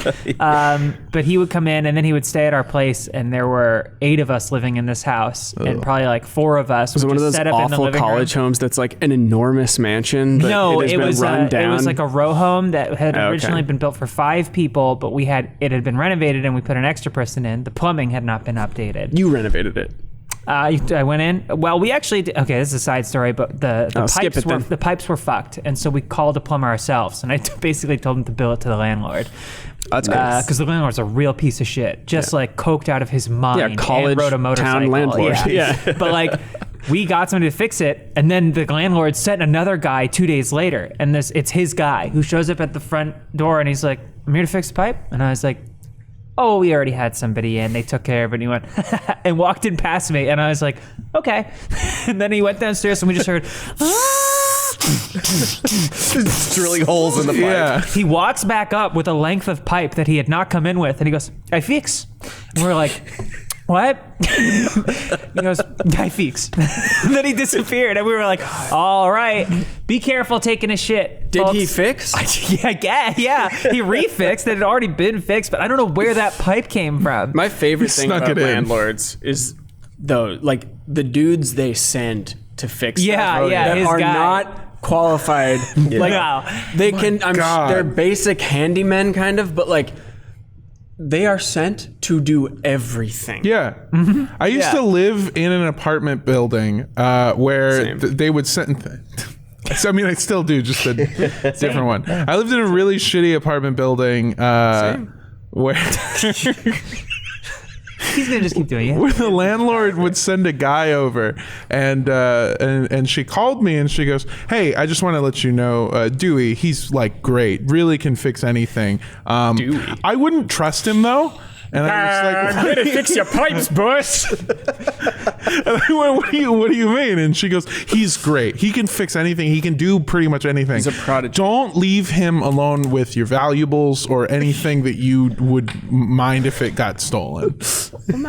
But he would come in and then he would stay at our place, and there were 8 of us living in this house, and probably like 4 of us Was it would one of just those set up in the awful living college room. homes that's like an enormous mansion? But No, it, has it been was run down. it was like a row home that had Oh, okay. originally been built for 5 people, but it had been renovated and we put an extra person in. The plumbing had not been updated. You renovated it. I went in. Well, we actually did, okay. This is a side story, but skip it then. the pipes were fucked, and so we called a plumber ourselves. And I basically told him to bill it to the landlord. That's good. Because the landlord's a real piece of shit, just like coked out of his mind. Yeah, college and rode a motorcycle. town landlord. Yeah. But like, we got somebody to fix it, and then the landlord sent another guy 2 days later, and it's his guy who shows up at the front door, and he's like, "I'm here to fix the pipe," and I was like, "Oh, we already had somebody in. They took care of it." And he went and walked in past me, and I was like, "Okay." And then he went downstairs, and we just heard. Just drilling holes in the pipe. Yeah. He walks back up with a length of pipe that he had not come in with, and he goes, "I fix." And we're like, "What?" He goes, "I fix." And then he disappeared, and we were like, "All right, be careful taking a shit." Did he folks." fix? Yeah. He refixed. It had already been fixed, but I don't know where that pipe came from. My favorite thing snuck about it in. landlords is the dudes they send to fix Yeah, stuff yeah, that his are guy. not qualified. Like Wow. they can God. they're basic handymen kind of, but like they are sent to do everything. Yeah. I used to live in an apartment building where Same. they would send. So, I mean, I still do, just a different one. I lived in a really shitty apartment building where He's gonna just keep doing it. where the landlord would send a guy over, and she called me and she goes, "Hey, I just want to let you know, Dewey, he's like great, really can fix anything. Dewey. I wouldn't trust him though." And I was like, I'm here to fix your pipes, boss. And I went, what do you mean? And she goes, "He's great. He can fix anything. He can do pretty much anything. He's a prodigy. Don't leave him alone with your valuables or anything that you would mind if it got stolen."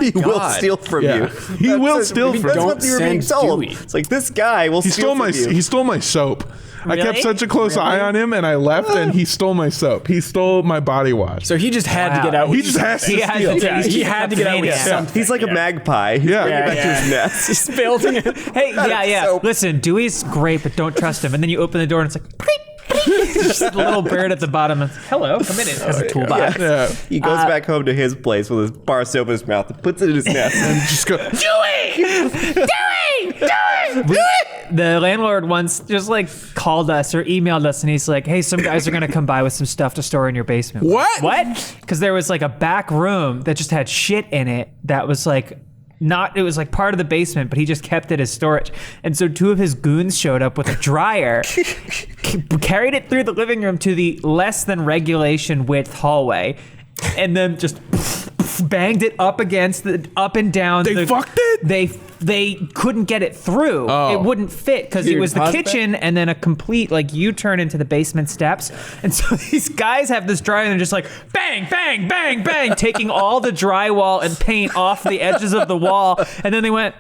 He will steal from Yeah. you. He will steal from That's you. what you were being Don't told. send Dewey. It's like, this guy will He steal stole from you. he stole my soap. I kept Really? such a close eye on him, and I left, and he stole my soap. He stole my body wash. So he just had to get out. He with just has to He has steal. to take- he had to get out with Yeah. something. He's like a magpie. He's Yeah. bringing it back to Yeah. his nest. He's building it. Hey, yeah. soap. Listen, Dewey's great, but don't trust him. And then you open the door and it's like, "Preep, preep." Just a little bird at the bottom. And it's, "Hello, come in." It has a toolbox. Yeah. He goes back home to his place with his bar of soap in his mouth and puts it in his nest. And just go, The landlord once just like called us or emailed us, and he's like, "Hey, some guys are gonna come by with some stuff to store in your basement." What? What? Because there was like a back room that just had shit in it that was like it was like part of the basement, but he just kept it as storage. And so 2 of his goons showed up with a dryer, carried it through the living room to the less than regulation width hallway, and then just banged it up against up and down. They fucked it? They couldn't get it through. Oh. It wouldn't fit because it Dude, was the pause kitchen and then a complete like U-turn into the basement steps. And so these guys have this dryer and they're just like bang, bang, bang, bang, taking all the drywall and paint off the edges of the wall. And then they went,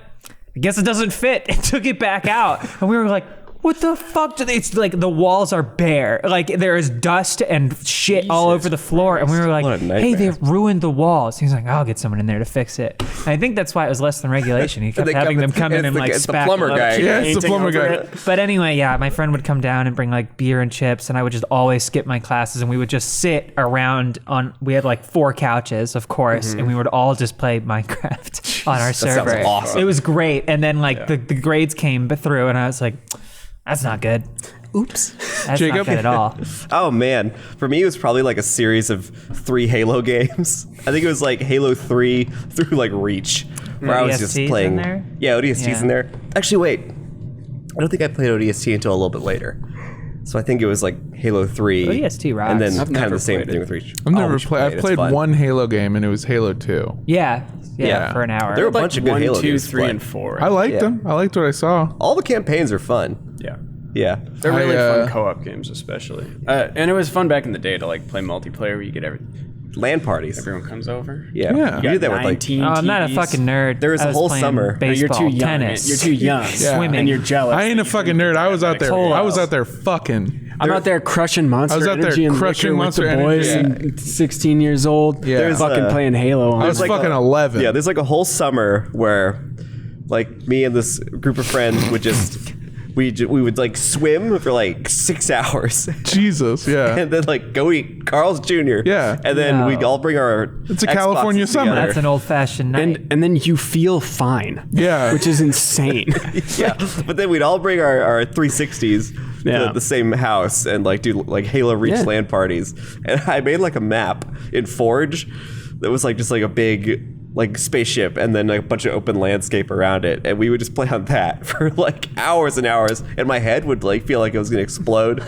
"I guess it doesn't fit," and took it back out. And we were like, what the fuck? It's like the walls are bare. Like there is dust and shit all over the floor. And we were like, hey, they ruined the walls. He's like, I'll get someone in there to fix it. And I think that's why it was less than regulation. He kept having them come in and like it's the plumber guy. Yeah, it's the plumber guy. But anyway, yeah, my friend would come down and bring like beer and chips, and I would just always skip my classes, and we would just sit around we had like 4 couches, of course, and we would all just play Minecraft on our server. Sounds awesome. It was great. And then like the grades came through, and I was like, that's not good. Oops. That's Jacob? not good at all. Oh man, for me it was probably like a series of 3 Halo games. I think it was like Halo 3 through like Reach, where I was just ODST's playing. in there? Yeah, ODST's Yeah. in there. Actually, wait, I don't think I played ODST until a little bit later. So I think it was like Halo 3. ODST rocks. And then I've kind of never the same played thing it. with Reach. I've never we should played. play I've it. It's played fun. one Halo game, and it was Halo 2. Yeah, Yeah. for an hour. There were a Like bunch of good 1, Halo 2, games to 3, play. and 4. I liked them. I liked what I saw. All the campaigns are fun. Yeah. Yeah. They're really I, fun co-op games, especially. And it was fun back in the day to like play multiplayer where you get LAN parties. everyone comes over. Yeah. Yeah. You did that with like 19 Oh, I'm not a TVs. fucking nerd. There was I a whole playing summer. No, you're Baseball, too young. tennis. You're too young. Swimming. And you're jealous. I ain't a fucking nerd. I was out there. Polo. I was out there fucking. I'm out there crushing Monster I was out there Energy and crushing liquor Monster with the boys Energy. and 16 years old. Yeah. There's, fucking playing Halo. I was like fucking 11. Yeah, there's like a whole summer where like me and this group of friends would just we would like swim for like 6 hours. Jesus. Yeah. And then like go eat Carl's Jr. Yeah. And then No. we'd all bring our It's a Xboxes California summer. together. That's an old-fashioned night. and then you feel fine. Yeah. Which is insane. Yeah. But then we'd all bring our 360s Yeah. to the same house and like do like Halo Reach Yeah. LAN parties. And I made like a map in Forge that was like just like a big like spaceship and then a bunch of open landscape around it, and we would just play on that for like hours and hours, and my head would like feel like it was gonna explode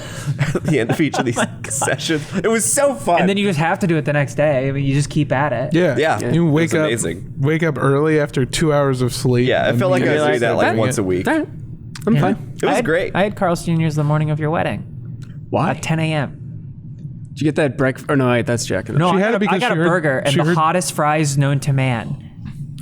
at the end of each of these sessions. It was so fun. And then you just have to do it the next day. I mean, you just keep at it. Yeah. Yeah. You wake It was up. amazing. Wake up early after 2 hours of sleep. Yeah, I and felt like you I was doing that like doing once it. a week. I'm fine. It was I had, great. I had Carl's Jr.'s the morning of your wedding Why? at 10 a.m. Did you get that breakfast? Or no, wait, that's Jack. No, She I had got, it because I got a she heard- burger and she the heard- hottest fries known to man.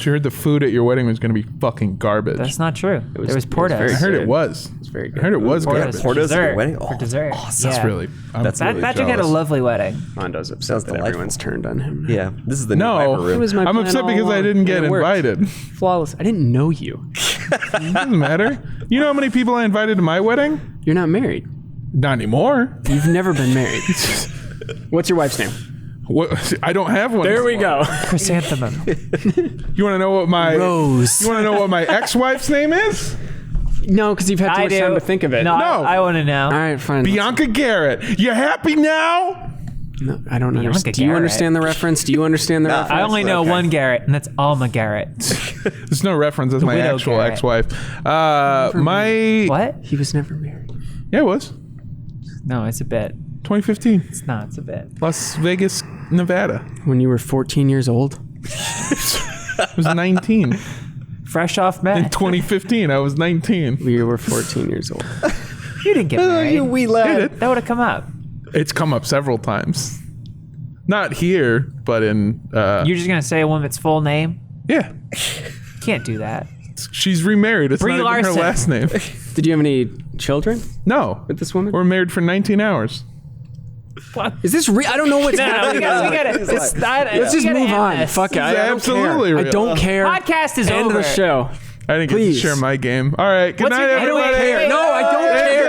She heard the food at your wedding was going to be fucking garbage. That's not true. There was it was Portos. very I heard good. it was. It's very I good. heard it was Portos garbage. for Portos at your dessert. wedding? For Oh, dessert. That's Yeah. really. That's really Patrick had a jealous. lovely wedding. Mondo's upset Sounds that delightful. everyone's turned on him. Yeah, this is the new No, Viper room. was my I'm plan upset all because I along, didn't get and it worked. invited. Flawless. I didn't know you. Doesn't matter. You know how many people I invited to my wedding? You're not married. Not anymore. You've never been married. What's your wife's name? What? I don't have one. There we go. Chrysanthemum. You want to know what my Rose. You want to know what my ex-wife's name is? No, because you've had too I much do. time to think of it. No, I want to know. All right, fine. Bianca Garrett. You happy now? No, I don't Bianca understand. Do you Garrett. understand the reference? Do you understand the reference? I only know Okay. one Garrett, and that's Alma Garrett. There's no reference. That's my widow actual Garrett. ex-wife. My What? He was never married. Yeah, it was No, it's a bit. 2015, It's not. It's a bit. Las Vegas, Nevada. When you were 14 years old? I was 19. Fresh off In Met. 2015, I was 19. You were 14 years old. You didn't get married. wee lad. That would have come up. It's come up several times. Not here, but in You're just gonna say a woman's full name? yeah. Can't do that. She's remarried. It's Brie not even her Larson. last name. Did you have any children No. with this woman? We're married for 19 hours. Is this real? I don't know what's No, happening. we got it. Let's Let's just move on. Fuck it. I don't absolutely care. real. I don't care. Podcast is End over. of the show. I didn't get Please. to share my game. All right. Good What's night, your game? everybody. Wait, No, I don't care.